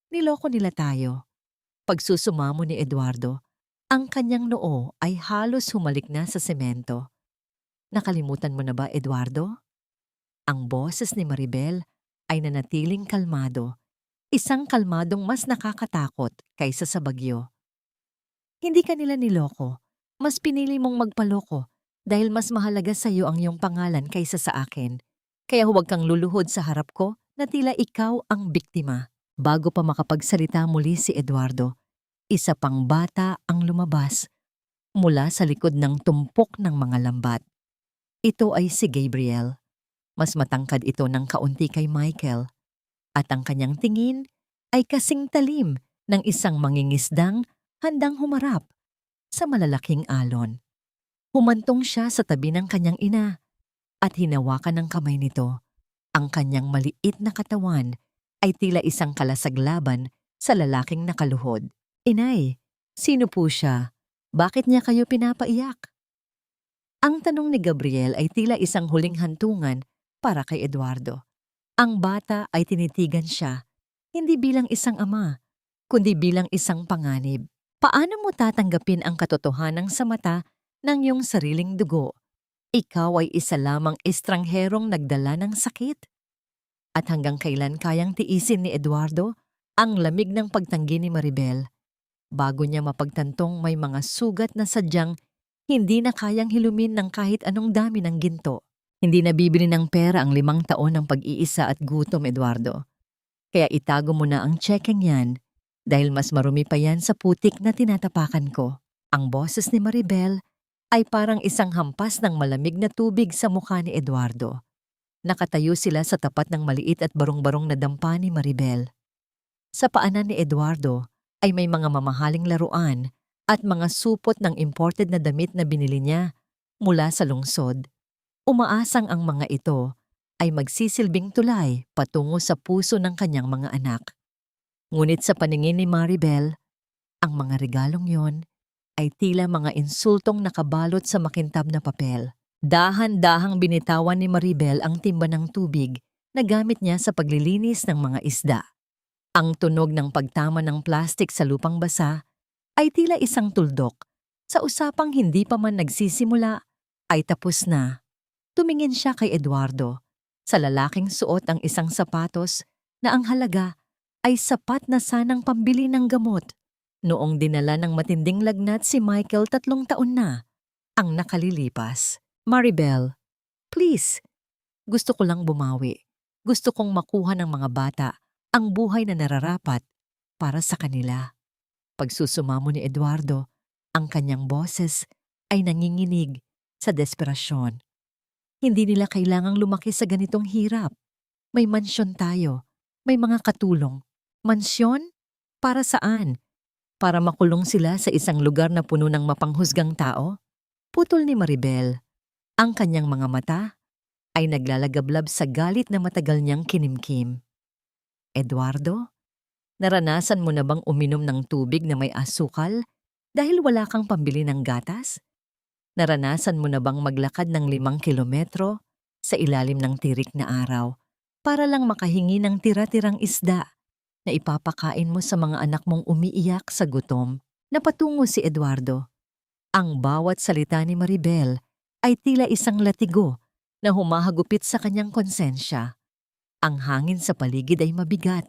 niloko nila tayo. Pagsusumamo ni Eduardo, ang kanyang noo ay halos humalik na sa semento. Nakalimutan mo na ba, Eduardo? Ang boses ni Maribel ay nanatiling kalmado, isang kalmadong mas nakakatakot kaysa sa bagyo. Hindi ka nila niloko, mas pinili mong magpaloko dahil mas mahalaga sa iyo ang iyong pangalan kaysa sa akin. Kaya huwag kang luluhod sa harap ko na tila ikaw ang biktima. Bago pa makapagsalita muli si Eduardo, isa pang bata ang lumabas mula sa likod ng tumpok ng mga lambat. Ito ay si Gabriel. Mas matangkad ito ng kaunti kay Michael, at ang kanyang tingin ay kasing talim ng isang mangingisdang handang humarap sa malalaking alon. Humantong siya sa tabi ng kanyang ina at hinawakan ng kamay nito. Ang kanyang maliit na katawan ay tila isang kalasaglaban sa lalaking nakaluhod. Inay, sino po siya? Bakit niya kayo pinapaiyak? Ang tanong ni Gabriel ay tila isang huling hantungan para kay Eduardo. Ang bata ay tinitigan siya, hindi bilang isang ama, kundi bilang isang panganib. Paano mo tatanggapin ang katotohanan sa mata ng iyong sariling dugo? Ikaw ay isa lamang estrangherong nagdala ng sakit. At hanggang kailan kayang tiisin ni Eduardo ang lamig ng pagtanggi ni Maribel, bago niya mapagtantong may mga sugat na sadyang hindi na kayang hilumin ng kahit anong dami ng ginto. Hindi nabibili ng pera ang 5 taon ng pag-iisa at gutom, Eduardo. Kaya itago mo na ang tsekeng yan dahil mas marumi pa yan sa putik na tinatapakan ko. Ang boses ni Maribel ay parang isang hampas ng malamig na tubig sa mukha ni Eduardo. Nakatayo sila sa tapat ng maliit at barong-barong na dampa ni Maribel. Sa paanan ni Eduardo ay may mga mamahaling laruan at mga supot ng imported na damit na binili niya mula sa lungsod. Umaasang ang mga ito ay magsisilbing tulay patungo sa puso ng kanyang mga anak. Ngunit sa paningin ni Maribel, ang mga regalong yon ay tila mga insultong nakabalot sa makintab na papel. Dahan-dahang binitawan ni Maribel ang timba ng tubig na gamit niya sa paglilinis ng mga isda. Ang tunog ng pagtama ng plastik sa lupang basa ay tila isang tuldok. Sa usapang hindi pa man nagsisimula, ay tapos na. Tumingin siya kay Eduardo. Sa lalaking suot ang isang sapatos na ang halaga ay sapat na sanang pambili ng gamot. Noong dinala ng matinding lagnat si Michael 3 taon na ang nakalilipas. Maribel, please, gusto ko lang bumawi. Gusto kong makuha ng mga bata ang buhay na nararapat para sa kanila. Pagsusumamo ni Eduardo, ang kanyang boses ay nanginginig sa desperasyon. Hindi nila kailangang lumaki sa ganitong hirap. May mansyon tayo, may mga katulong. Mansyon? Para saan? Para makulong sila sa isang lugar na puno ng mapanghusgang tao? Putol ni Maribel. Ang kanyang mga mata ay naglalagablab sa galit na matagal niyang kinimkim. Eduardo, naranasan mo na bang uminom ng tubig na may asukal dahil wala kang pambili ng gatas? Naranasan mo na bang maglakad ng 5 kilometro sa ilalim ng tirik na araw para lang makahingi ng tira-tirang isda na ipapakain mo sa mga anak mong umiiyak sa gutom. Napatungo si Eduardo. Ang bawat salita ni Maribel ay tila isang latigo na humahagupit sa kanyang konsensya. Ang hangin sa paligid ay mabigat,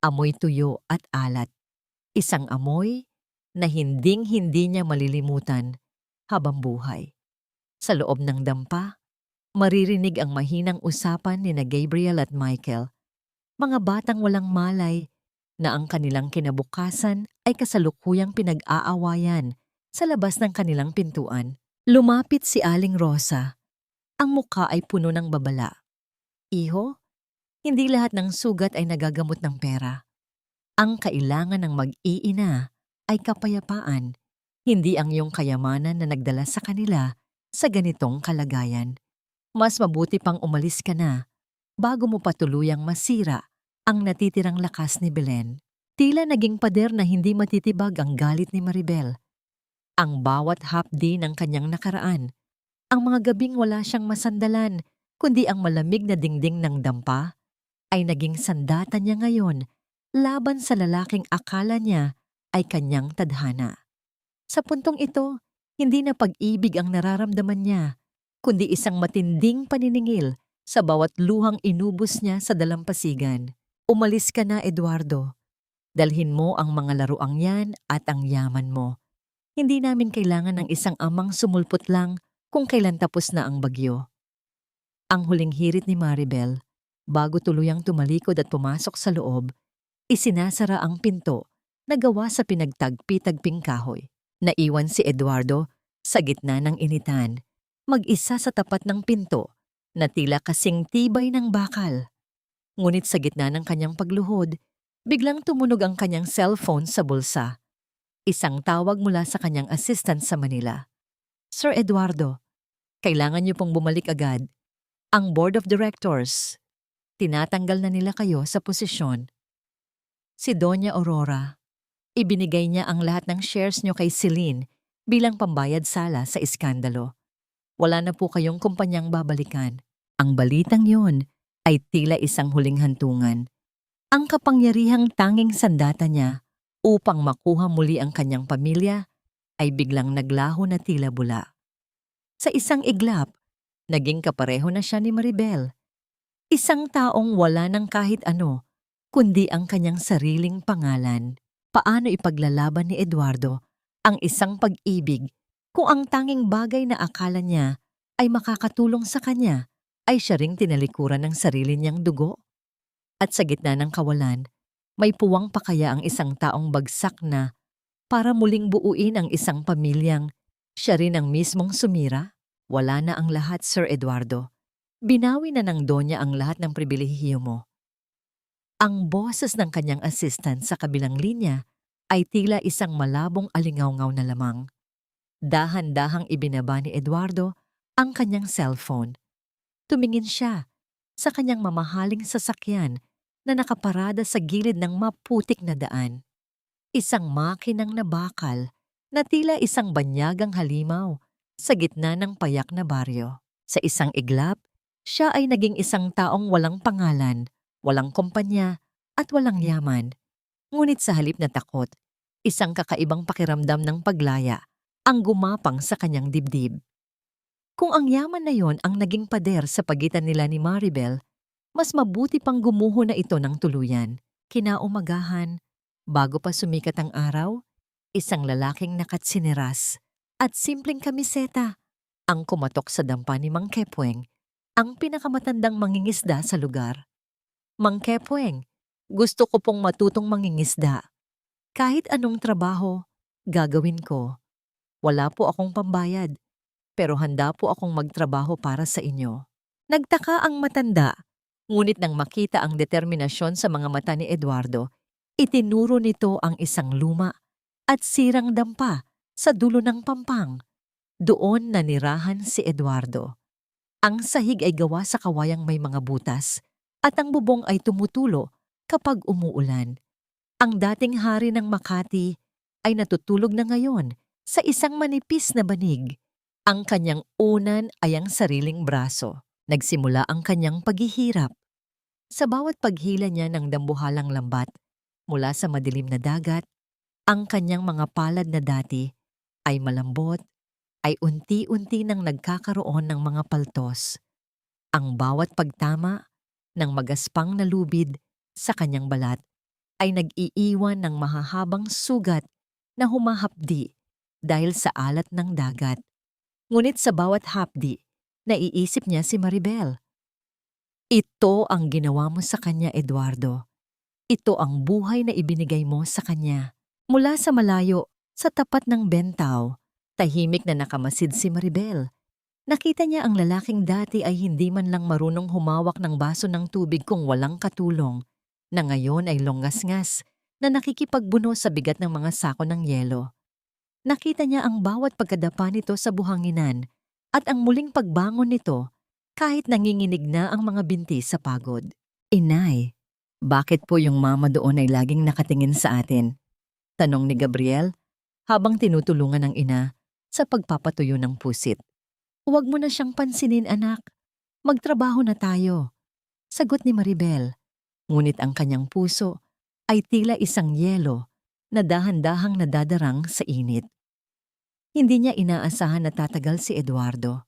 amoy tuyo at alat. Isang amoy na hinding-hindi niya malilimutan habang buhay. Sa loob ng dampa, maririnig ang mahinang usapan ni na Gabriel at Michael, mga batang walang malay na ang kanilang kinabukasan ay kasalukuyang pinag-aawayan sa labas ng kanilang pintuan. Lumapit si Aling Rosa. Ang mukha ay puno ng babala. Iho, hindi lahat ng sugat ay nagagamot ng pera. Ang kailangan ng mag-iina ay kapayapaan, hindi ang iyong kayamanan na nagdala sa kanila sa ganitong kalagayan. Mas mabuti pang umalis ka na bago mo patuluyang masira ang natitirang lakas ni Belen. Tila naging pader na hindi matitibag ang galit ni Maribel. Ang bawat hapdi ng kanyang nakaraan, ang mga gabing wala siyang masandalan, kundi ang malamig na dingding ng dampa, ay naging sandata niya ngayon laban sa lalaking akala niya ay kanyang tadhana. Sa puntong ito, hindi na pag-ibig ang nararamdaman niya, kundi isang matinding paniningil sa bawat luhang inubos niya sa dalampasigan. Umalis ka na, Eduardo. Dalhin mo ang mga laruang yan at ang yaman mo. Hindi namin kailangan ng isang amang sumulpot lang kung kailan tapos na ang bagyo. Ang huling hirit ni Maribel, bago tuluyang tumalikod at pumasok sa loob, isinasara ang pinto na gawa sa pinagtagpi-tagping kahoy. Naiwan si Eduardo sa gitna ng initan, mag-isa sa tapat ng pinto na tila kasing tibay ng bakal. Ngunit sa gitna ng kanyang pagluhod, biglang tumunog ang kanyang cellphone sa bulsa. Isang tawag mula sa kanyang assistant sa Manila. Sir Eduardo, kailangan niyo pong bumalik agad. Ang board of directors, tinatanggal na nila kayo sa posisyon. Si Doña Aurora, ibinigay niya ang lahat ng shares niyo kay Celine bilang pambayad sala sa iskandalo. Wala na po kayong kumpanyang babalikan. Ang balitang yon ay tila isang huling hantungan. Ang kapangyarihang tanging sandata niya upang makuha muli ang kanyang pamilya ay biglang naglaho na tila bula. Sa isang iglap, naging kapareho na siya ni Maribel. Isang taong wala ng kahit ano, kundi ang kanyang sariling pangalan. Paano ipaglalaban ni Eduardo ang isang pag-ibig kung ang tanging bagay na akala niya ay makakatulong sa kanya ay siya ring tinalikuran ng sarili niyang dugo? At sa gitna ng kawalan, may puwang pa kaya ang isang taong bagsak na para muling buuin ang isang pamilyang siya rin ang mismong sumira? Wala na ang lahat, Sir Eduardo. Binawi na ng Donya ang lahat ng pribilehiyo mo. Ang boses ng kanyang assistant sa kabilang linya ay tila isang malabong alingawngaw na lamang. Dahan-dahang ibinaba ni Eduardo ang kanyang cellphone. Tumingin siya sa kanyang mamahaling sasakyan na nakaparada sa gilid ng maputik na daan. Isang makinang na bakal na tila isang banyagang halimaw sa gitna ng payak na baryo. Sa isang iglap, siya ay naging isang taong walang pangalan, walang kumpanya at walang yaman. Ngunit sa halip na takot, isang kakaibang pakiramdam ng paglaya ang gumapang sa kanyang dibdib. Kung ang yaman na yon ang naging pader sa pagitan nila ni Maribel, mas mabuti pang gumuho na ito ng tuluyan. Kinaumagahan, bago pa sumikat ang araw, isang lalaking nakatsineras at simpleng kamiseta ang kumatok sa dampa ni Mang Kepweng, ang pinakamatandang mangingisda sa lugar. Mang Kepweng, gusto ko pong matutong mangingisda. Kahit anong trabaho, gagawin ko. Wala po akong pambayad, pero handa po akong magtrabaho para sa inyo. Nagtaka ang matanda, ngunit nang makita ang determinasyon sa mga mata ni Eduardo, itinuro nito ang isang luma at sirang dampa sa dulo ng pampang. Doon nanirahan si Eduardo. Ang sahig ay gawa sa kawayang may mga butas at ang bubong ay tumutulo kapag umuulan. Ang dating hari ng Makati ay natutulog na ngayon sa isang manipis na banig. Ang kanyang unan ay ang sariling braso. Nagsimula ang kanyang paghihirap. Sa bawat paghila niya ng dambuhalang lambat mula sa madilim na dagat, ang kanyang mga palad na dati ay malambot, ay unti-unti nang nagkakaroon ng mga paltos. Ang bawat pagtama ng magaspang na lubid sa kanyang balat ay nag-iiwan ng mahahabang sugat na humahapdi dahil sa alat ng dagat. Ngunit sa bawat hapdi, naiisip niya si Maribel. Ito ang ginawa mo sa kanya, Eduardo. Ito ang buhay na ibinigay mo sa kanya. Mula sa malayo, sa tapat ng bentaw, tahimik na nakamasid si Maribel. Nakita niya ang lalaking dati ay hindi man lang marunong humawak ng baso ng tubig kung walang katulong, na ngayon ay longgasngas na nakikipagbuno sa bigat ng mga sako ng yelo. Nakita niya ang bawat pagkadapa nito sa buhanginan at ang muling pagbangon nito kahit nanginginig na ang mga binti sa pagod. Inay, bakit po yung mama doon ay laging nakatingin sa atin? Tanong ni Gabriel habang tinutulungan ng ina sa pagpapatuyo ng pusit. Huwag mo na siyang pansinin, anak. Magtrabaho na tayo. Sagot ni Maribel. Ngunit ang kanyang puso ay tila isang yelo na dahan-dahang nadadarang sa init. Hindi niya inaasahan na tatagal si Eduardo.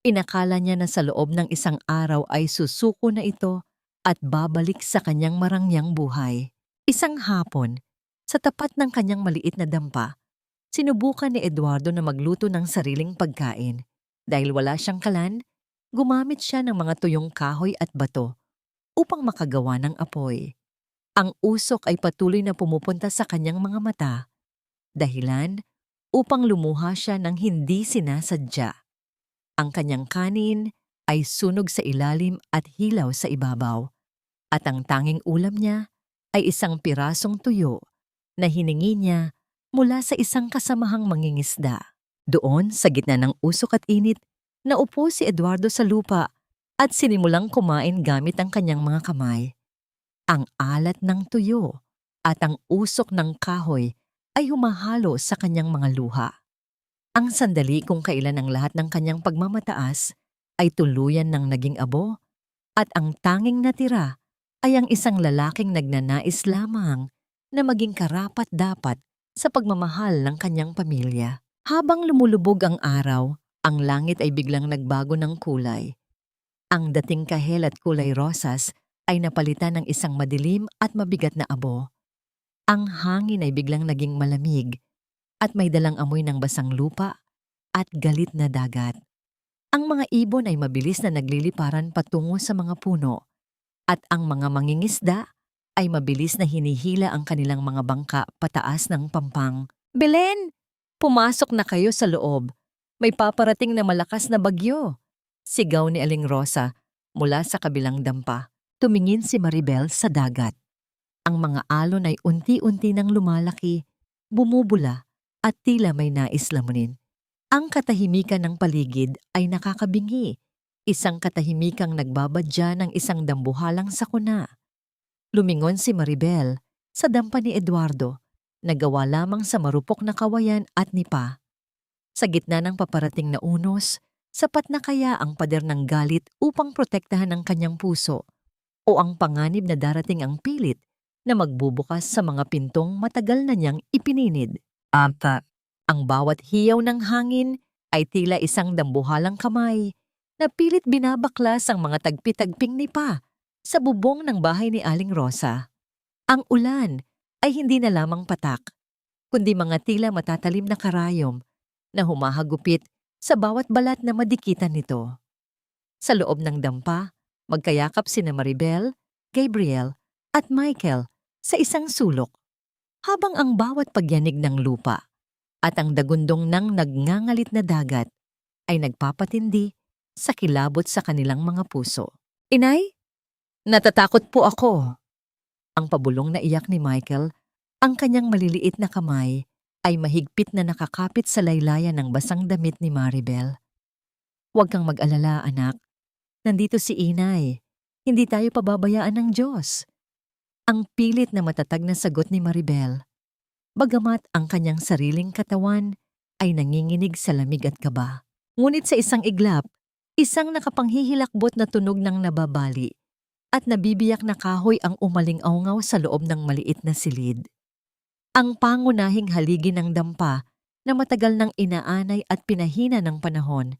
Inakala niya na sa loob ng isang araw ay susuko na ito at babalik sa kanyang marangyang buhay. Isang hapon, sa tapat ng kanyang maliit na dampa, sinubukan ni Eduardo na magluto ng sariling pagkain. Dahil wala siyang kalan, gumamit siya ng mga tuyong kahoy at bato upang makagawa ng apoy. Ang usok ay patuloy na pumupunta sa kanyang mga mata, dahilan upang lumuha siya ng hindi sinasadya. Ang kanyang kanin ay sunog sa ilalim at hilaw sa ibabaw, at ang tanging ulam niya ay isang pirasong tuyo na hiningi niya mula sa isang kasamahang mangingisda. Doon, sa gitna ng usok at init, naupo si Eduardo sa lupa at sinimulang kumain gamit ang kanyang mga kamay. Ang alat ng tuyo at ang usok ng kahoy ay humahalo sa kanyang mga luha. Ang sandali kung kailan ang lahat ng kanyang pagmamataas ay tuluyan ng naging abo at ang tanging natira ay ang isang lalaking nagnanais lamang na maging karapat-dapat sa pagmamahal ng kanyang pamilya. Habang lumulubog ang araw, ang langit ay biglang nagbago ng kulay. Ang dating kahel at kulay rosas ay napalitan ng isang madilim at mabigat na abo. Ang hangin ay biglang naging malamig at may dalang amoy ng basang lupa at galit na dagat. Ang mga ibon ay mabilis na nagliliparan patungo sa mga puno at ang mga mangingisda ay mabilis na hinihila ang kanilang mga bangka pataas ng pampang. "Belen! Pumasok na kayo sa loob. May paparating na malakas na bagyo," sigaw ni Aling Rosa mula sa kabilang dampa. Tumingin si Maribel sa dagat. Ang mga alon ay unti-unti nang lumalaki, bumubula at tila may nais lamunin. Ang katahimikan ng paligid ay nakakabingi, isang katahimikang nagbabadya ng isang dambuhalang sakuna. Lumingon si Maribel sa dampa ni Eduardo, na gawa lamang sa marupok na kawayan at nipa. Sa gitna ng paparating na unos, sapat na kaya ang pader ng galit upang protektahan ang kanyang puso o ang panganib na darating ang pilit na magbubukas sa mga pintong matagal na niyang ipininid. Ang bawat hiyaw ng hangin ay tila isang dambuhalang kamay na pilit binabaklas ang mga tagpi-tagping nipa sa bubong ng bahay ni Aling Rosa. Ang ulan ay hindi na lamang patak, kundi mga tila matatalim na karayom na humahagupit sa bawat balat na madikitan nito. Sa loob ng dampa, magkayakap sina Maribel, Gabriel at Michael sa isang sulok, habang ang bawat pagyanig ng lupa at ang dagundong ng nagngangalit na dagat ay nagpapatindi sa kilabot sa kanilang mga puso. "Inay, natatakot po ako." Ang pabulong na iyak ni Michael, ang kanyang maliliit na kamay ay mahigpit na nakakapit sa laylayan ng basang damit ni Maribel. "Huwag kang mag-alala, anak. Nandito si Inay. Hindi tayo pababayaan ng Diyos." Ang pilit na matatag na sagot ni Maribel, bagamat ang kanyang sariling katawan ay nanginginig sa lamig at kaba. Ngunit sa isang iglap, isang nakapanghihilakbot na tunog ng nababali at nabibiyak na kahoy ang umaling-awngaw sa loob ng maliit na silid. Ang pangunahing haligi ng dampa na matagal nang inaanay at pinahina ng panahon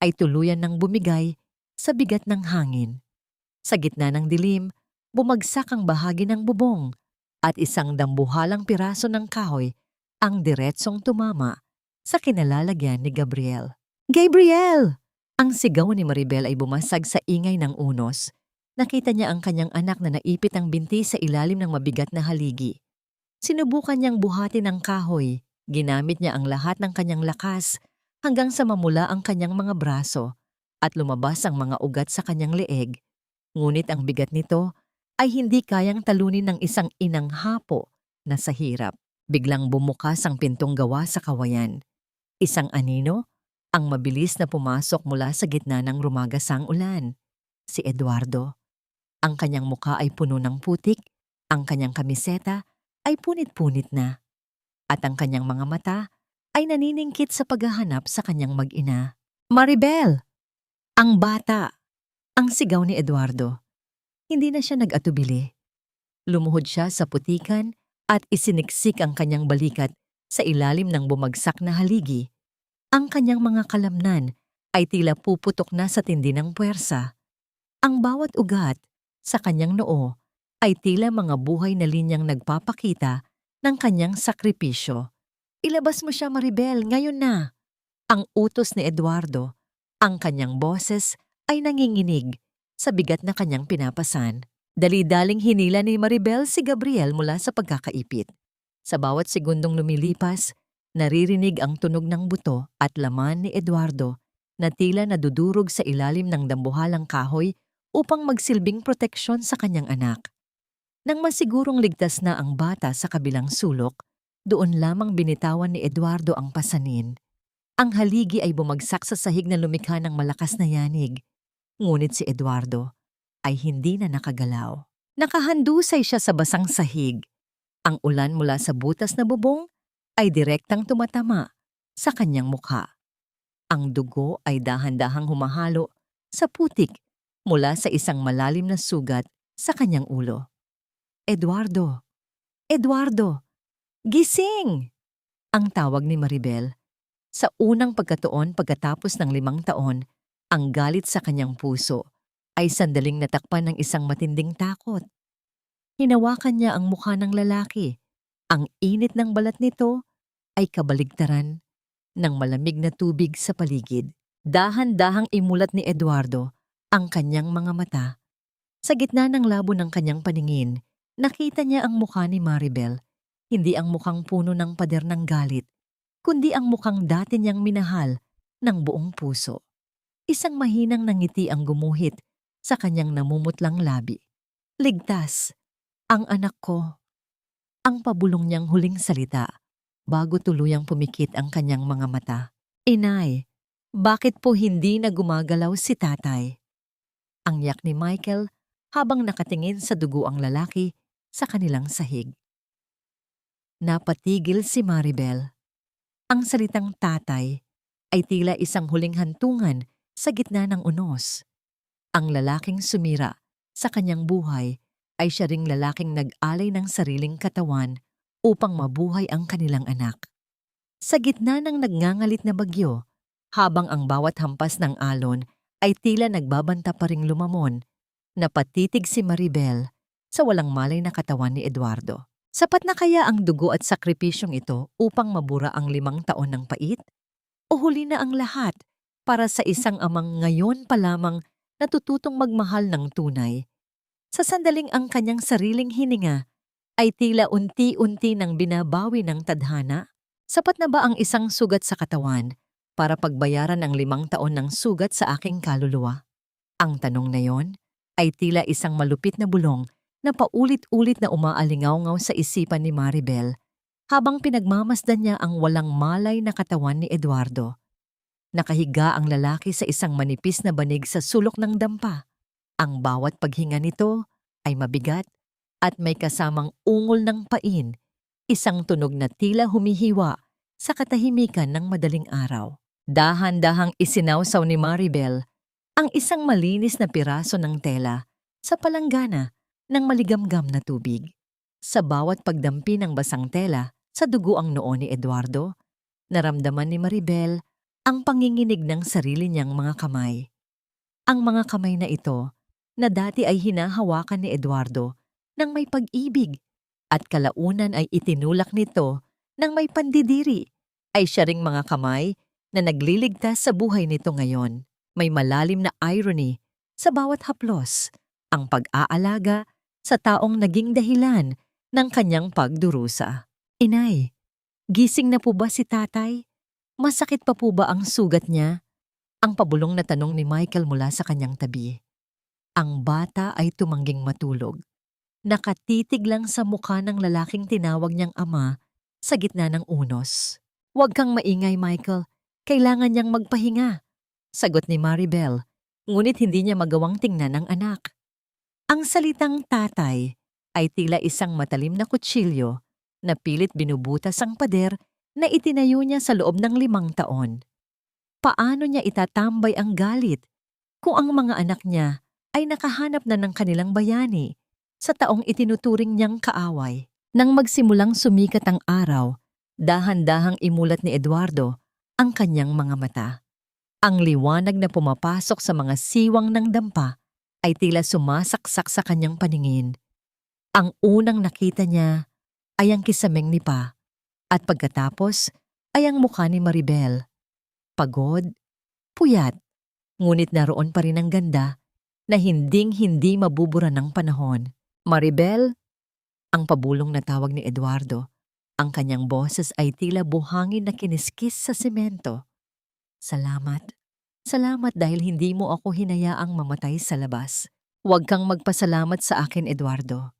ay tuluyan ng bumigay sa bigat ng hangin. Sa gitna ng dilim, bumagsak ang bahagi ng bubong at isang dambuhalang piraso ng kahoy ang diretsong tumama sa kinalalagyan ni Gabriel. Gabriel! Ang sigaw ni Maribel ay bumasag sa ingay ng unos. Nakita niya ang kanyang anak na naipit ang binti sa ilalim ng mabigat na haligi. Sinubukan niyang buhatin ang kahoy. Ginamit niya ang lahat ng kanyang lakas hanggang sa mamula ang kanyang mga braso at lumabas ang mga ugat sa kanyang leeg. Ngunit ang bigat nito ay hindi kayang talunin ng isang inang hapo na sa hirap. Biglang bumukas ang pintong gawa sa kawayan. Isang anino ang mabilis na pumasok mula sa gitna ng rumagasang ulan. Si Eduardo. Ang kanyang muka ay puno ng putik, ang kanyang kamiseta ay punit-punit na, at ang kanyang mga mata ay naniningkit sa paghahanap sa kanyang mag-ina. Maribel! Ang bata! Ang sigaw ni Eduardo. Hindi na siya nag-atubili. Lumuhod siya sa putikan at isiniksik ang kanyang balikat sa ilalim ng bumagsak na haligi. Ang kanyang mga kalamnan ay tila puputok na sa tindi ng puwersa. Ang bawat ugat sa kanyang noo ay tila mga buhay na linyang nagpapakita ng kanyang sakripisyo. Ilabas mo siya, Maribel, ngayon na! Ang utos ni Eduardo, ang kanyang boses ay nanginginig sa bigat na kanyang pinapasan. Dali-daling hinila ni Maribel si Gabriel mula sa pagkakaipit. Sa bawat segundong lumilipas, naririnig ang tunog ng buto at laman ni Eduardo na tila nadudurog sa ilalim ng dambuhalang kahoy upang magsilbing proteksyon sa kanyang anak. Nang masigurong ligtas na ang bata sa kabilang sulok, doon lamang binitawan ni Eduardo ang pasanin. Ang haligi ay bumagsak sa sahig na lumikha ng malakas na yanig. Ngunit si Eduardo ay hindi na nakagalaw. Nakahandusay siya sa basang sahig. Ang ulan mula sa butas na bubong ay direktang tumatama sa kanyang mukha. Ang dugo ay dahan-dahang humahalo sa putik mula sa isang malalim na sugat sa kanyang ulo. Eduardo! Eduardo! Gising! Ang tawag ni Maribel. Sa unang pagkatuon pagkatapos ng 5 taon, ang galit sa kanyang puso ay sandaling natakpan ng isang matinding takot. Hinawakan niya ang mukha ng lalaki. Ang init ng balat nito ay kabaligtaran ng malamig na tubig sa paligid. Dahan-dahang imulat ni Eduardo ang kanyang mga mata. Sa gitna ng labo ng kanyang paningin, nakita niya ang mukha ni Maribel. Hindi ang mukhang puno ng pader ng galit, kundi ang mukhang dati niyang minahal ng buong puso. Isang mahinang nangiti ang gumuhit sa kanyang namumutlang labi. Ligtas, ang anak ko. Ang pabulong niyang huling salita bago tuluyang pumikit ang kanyang mga mata. Inay, bakit po hindi na gumagalaw si tatay? Ang yak ni Michael habang nakatingin sa dugo ang lalaki sa kanilang sahig. Napatigil si Maribel. Ang salitang tatay ay tila isang huling hantungan sa gitna ng unos. Ang lalaking sumira sa kanyang buhay ay siya ring lalaking nag-alay ng sariling katawan upang mabuhay ang kanilang anak. Sa gitna ng nagngangalit na bagyo, habang ang bawat hampas ng alon ay tila nagbabanta pa ring lumamon, napatitig si Maribel sa walang malay na katawan ni Eduardo. Sapat na kaya ang dugo at sakripisyong ito upang mabura ang 5 taon ng pait? O huli na ang lahat para sa isang amang ngayon pa lamang natututong magmahal ng tunay? Sa sandaling ang kanyang sariling hininga ay tila unti-unti nang binabawi ng tadhana, sapat na ba ang isang sugat sa katawan para pagbayaran ang 5 taon ng sugat sa aking kaluluwa? Ang tanong na yon ay tila isang malupit na bulong na paulit-ulit na umaalingaw-ngaw sa isipan ni Maribel habang pinagmamasdan niya ang walang malay na katawan ni Eduardo. Nakahiga ang lalaki sa isang manipis na banig sa sulok ng dampa. Ang bawat paghinga nito ay mabigat at may kasamang ungol ng pain, isang tunog na tila humihiwa sa katahimikan ng madaling araw. Dahan-dahang isinawsaw ni Maribel ang isang malinis na piraso ng tela sa palanggana ng maligamgam na tubig. Sa bawat pagdampi ng basang tela sa dugo ang noo ni Eduardo, naramdaman ni Maribel ang panginginig ng sarili niyang mga kamay. Ang mga kamay na ito, na dati ay hinahawakan ni Eduardo ng may pag-ibig at kalaunan ay itinulak nito ng may pandidiri, ay siya ring mga kamay na nagliligtas sa buhay nito ngayon. May malalim na irony sa bawat haplos, ang pag-aalaga sa taong naging dahilan ng kanyang pagdurusa. Inay, gising na po ba si tatay? Masakit pa po ba ang sugat niya? Ang pabulong na tanong ni Michael mula sa kanyang tabi. Ang bata ay tumangging matulog. Nakatitig lang sa mukha ng lalaking tinawag niyang ama sa gitna ng unos. Huwag kang maingay, Michael. Kailangan niyang magpahinga, sagot ni Maribel, ngunit hindi niya magawang tingnan ang anak. Ang salitang tatay ay tila isang matalim na kutsilyo na pilit binubutas ang pader na itinayo niya sa loob ng 5 taon. Paano niya itatambay ang galit kung ang mga anak niya ay nakahanap na ng kanilang bayani sa taong itinuturing niyang kaaway? Nang magsimulang sumikat ang araw, dahan-dahang imulat ni Eduardo ang kanyang mga mata. Ang liwanag na pumapasok sa mga siwang ng dampa ay tila sumasaksak sa kanyang paningin. Ang unang nakita niya ay ang kisameng ni Pa, at pagkatapos ay ang mukha ni Maribel. Pagod, puyat, ngunit naroon pa rin ang ganda na hinding-hindi mabubura ng panahon. Maribel, ang pabulong na tawag ni Eduardo. Ang kanyang boses ay tila buhangin na kiniskis sa semento. Salamat. Salamat dahil hindi mo ako hinayaang mamatay sa labas. Huwag kang magpasalamat sa akin, Eduardo.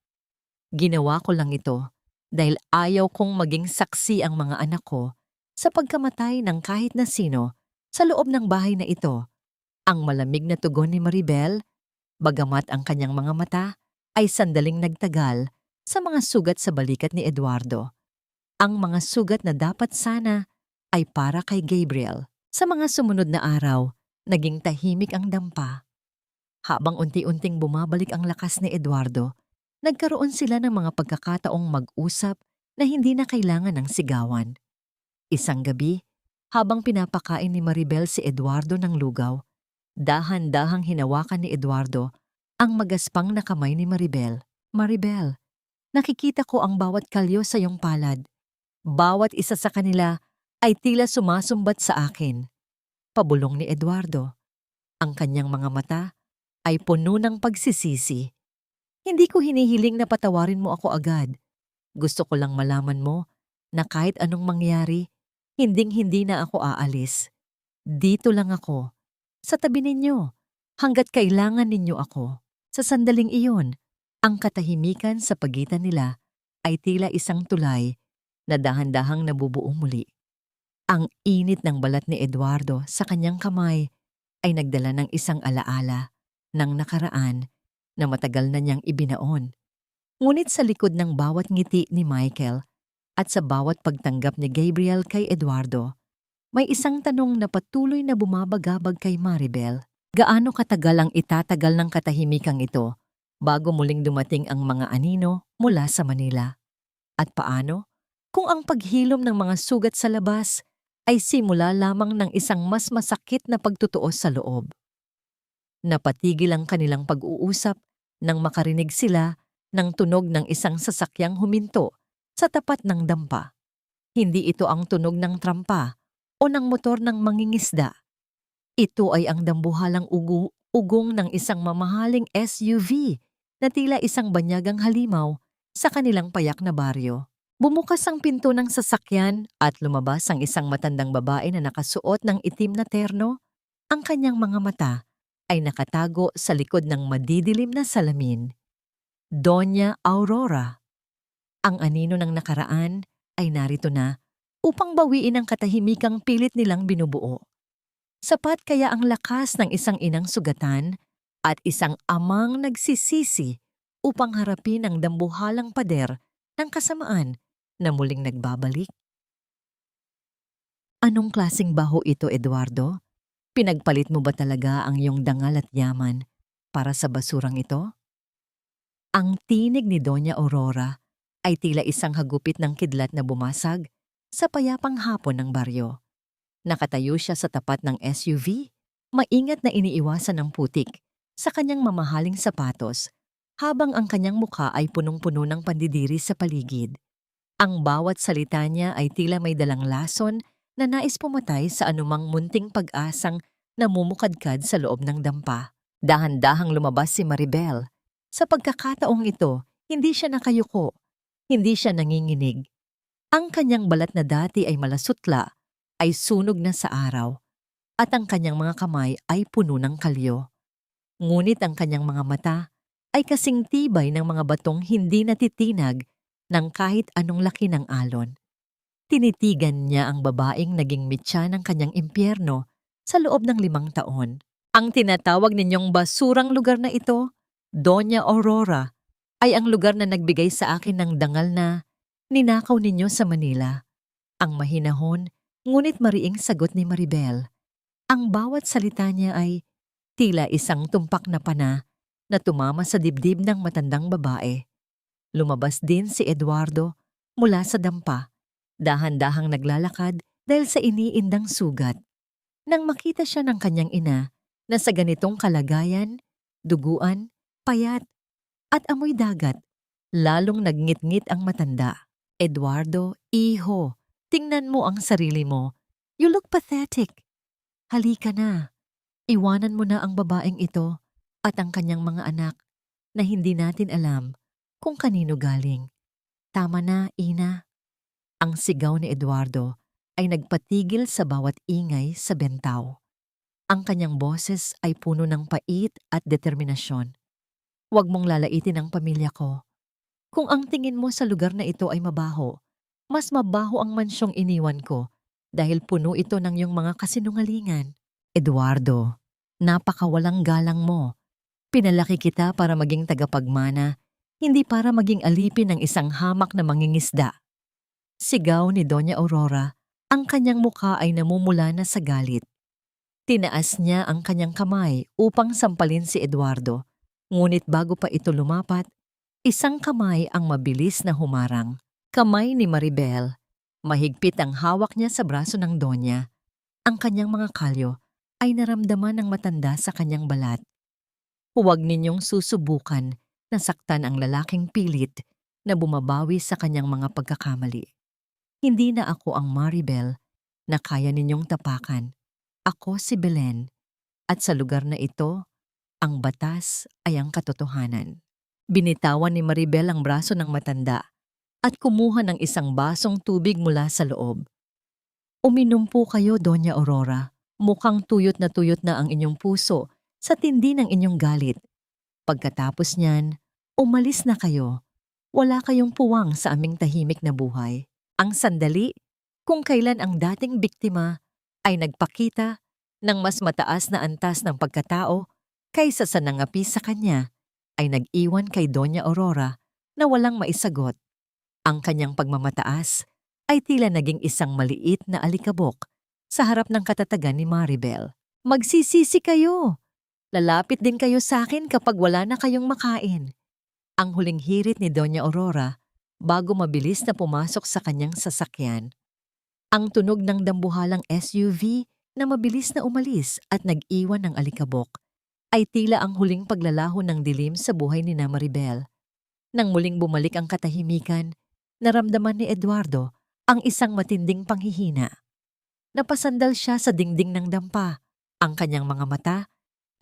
Ginawa ko lang ito dahil ayaw kong maging saksi ang mga anak ko sa pagkamatay ng kahit na sino sa loob ng bahay na ito. Ang malamig na tugon ni Maribel, bagamat ang kanyang mga mata ay sandaling nagtagal sa mga sugat sa balikat ni Eduardo. Ang mga sugat na dapat sana ay para kay Gabriel. Sa mga sumunod na araw, naging tahimik ang dampa. Habang unti-unting bumabalik ang lakas ni Eduardo, nagkaroon sila ng mga pagkakataong mag-usap na hindi na kailangan ng sigawan. Isang gabi, habang pinapakain ni Maribel si Eduardo ng lugaw, dahan-dahang hinawakan ni Eduardo ang magaspang na kamay ni Maribel. Maribel, nakikita ko ang bawat kalyo sa iyong palad. Bawat isa sa kanila ay tila sumasumbat sa akin. Pabulong ni Eduardo. Ang kanyang mga mata ay puno ng pagsisisi. Hindi ko hinihiling na patawarin mo ako agad. Gusto ko lang malaman mo na kahit anong mangyari, hinding-hindi na ako aalis. Dito lang ako, sa tabi ninyo, hanggat kailangan ninyo ako. Sa sandaling iyon, ang katahimikan sa pagitan nila ay tila isang tulay na dahan-dahang nabubuo muli. Ang init ng balat ni Eduardo sa kanyang kamay ay nagdala ng isang alaala ng nakaraan na matagal na niyang ibinaon. Ngunit sa likod ng bawat ngiti ni Michael at sa bawat pagtanggap ni Gabriel kay Eduardo, may isang tanong na patuloy na bumabagabag kay Maribel. Gaano katagal ang itatagal ng katahimikang ito bago muling dumating ang mga anino mula sa Manila? At paano kung ang paghilom ng mga sugat sa labas ay simula lamang ng isang mas masakit na pagtutuos sa loob? Napatigil ang kanilang pag-uusap nang makarinig sila ng tunog ng isang sasakyang huminto sa tapat ng dampa. Hindi ito ang tunog ng trampa o ng motor ng mangingisda. Ito ay ang dambuhalang ugong ng isang mamahaling SUV na tila isang banyagang halimaw sa kanilang payak na baryo. Bumukas ang pinto ng sasakyan at lumabas ang isang matandang babae na nakasuot ng itim na terno. Ang kanyang mga mata ay nakatago sa likod ng madidilim na salamin. Doña Aurora. Ang anino ng nakaraan ay narito na upang bawiin ang katahimikang pilit nilang binubuo. Sapat kaya ang lakas ng isang inang sugatan at isang amang nagsisisi upang harapin ang dambuhalang pader ng kasamaan na muling nagbabalik? Anong klaseng baho ito, Eduardo? Pinagpalit mo ba talaga ang iyong dangal at yaman para sa basurang ito? Ang tinig ni Doña Aurora ay tila isang hagupit ng kidlat na bumasag sa payapang hapon ng baryo. Nakatayo siya sa tapat ng SUV, maingat na iniiwasan ng putik sa kanyang mamahaling sapatos habang ang kanyang mukha ay punong-puno ng pandidiri sa paligid. Ang bawat salita niya ay tila may dalang lason na nais pumatay sa anumang munting pag-asang namumukadkad sa loob ng dampa. Dahan-dahang lumabas si Maribel. Sa pagkakataong ito, hindi siya nakayuko, hindi siya nanginginig. Ang kanyang balat na dati ay malasutla, ay sunog na sa araw, at ang kanyang mga kamay ay puno ng kalyo. Ngunit ang kanyang mga mata ay kasing tibay ng mga batong hindi natitinag ng kahit anong laki ng alon. Tinitigan niya ang babaeng naging mitya ng kanyang impyerno sa loob ng 5 taon. Ang tinatawag ninyong basurang lugar na ito, Doña Aurora, ay ang lugar na nagbigay sa akin ng dangal na ninakaw ninyo sa Manila. Ang mahinahon, ngunit mariing sagot ni Maribel. Ang bawat salita niya ay tila isang tumpak na pana na tumama sa dibdib ng matandang babae. Lumabas din si Eduardo mula sa dampa, dahan-dahang naglalakad dahil sa iniindang sugat. Nang makita siya ng kanyang ina na sa ganitong kalagayan, duguan, payat, at amoy dagat, lalong nagngit-ngit ang matanda. Eduardo, iho, tingnan mo ang sarili mo. You look pathetic. Halika na. Iwanan mo na ang babaeng ito at ang kanyang mga anak na hindi natin alam kung kanino galing. Tama na, ina. Ang sigaw ni Eduardo ay nagpatigil sa bawat ingay sa bentaw. Ang kanyang boses ay puno ng pait at determinasyon. Huwag mong lalaitin ang pamilya ko. Kung ang tingin mo sa lugar na ito ay mabaho, mas mabaho ang mansyong iniwan ko dahil puno ito ng iyong mga kasinungalingan. Eduardo, napakawalang galang mo. Pinalaki kita para maging tagapagmana, hindi para maging alipin ng isang hamak na mangingisda. Sigaw ni Doña Aurora, ang kanyang mukha ay namumula na sa galit. Tinaas niya ang kanyang kamay upang sampalin si Eduardo, ngunit bago pa ito lumapat, isang kamay ang mabilis na humarang. Kamay ni Maribel. Mahigpit ang hawak niya sa braso ng Donya. Ang kanyang mga kalyo ay naramdaman ng matanda sa kanyang balat. Huwag ninyong susubukan na saktan ang lalaking pilit na bumabawi sa kanyang mga pagkakamali. Hindi na ako ang Maribel na kaya ninyong tapakan. Ako si Belen, at sa lugar na ito, ang batas ay ang katotohanan. Binitawan ni Maribel ang braso ng matanda at kumuha ng isang basong tubig mula sa loob. Uminom po kayo, Doña Aurora. Mukhang tuyot na ang inyong puso sa tindi ng inyong galit. Pagkatapos niyan, umalis na kayo. Wala kayong puwang sa aming tahimik na buhay. Ang sandali, kung kailan ang dating biktima ay nagpakita ng mas mataas na antas ng pagkatao kaysa sa nangapi sa kanya, ay nag-iwan kay Doña Aurora na walang maisagot. Ang kanyang pagmamataas ay tila naging isang maliit na alikabok sa harap ng katatagan ni Maribel. Magsisisi kayo! Lalapit din kayo sa akin kapag wala na kayong makain. Ang huling hirit ni Doña Aurora bago mabilis na pumasok sa kanyang sasakyan. Ang tunog ng dambuhalang SUV na mabilis na umalis at nag-iwan ng alikabok ay tila ang huling paglalaho ng dilim sa buhay ni Maribel. Nang muling bumalik ang katahimikan, naramdaman ni Eduardo ang isang matinding panghihina. Napasandal siya sa dingding ng dampa. Ang kanyang mga mata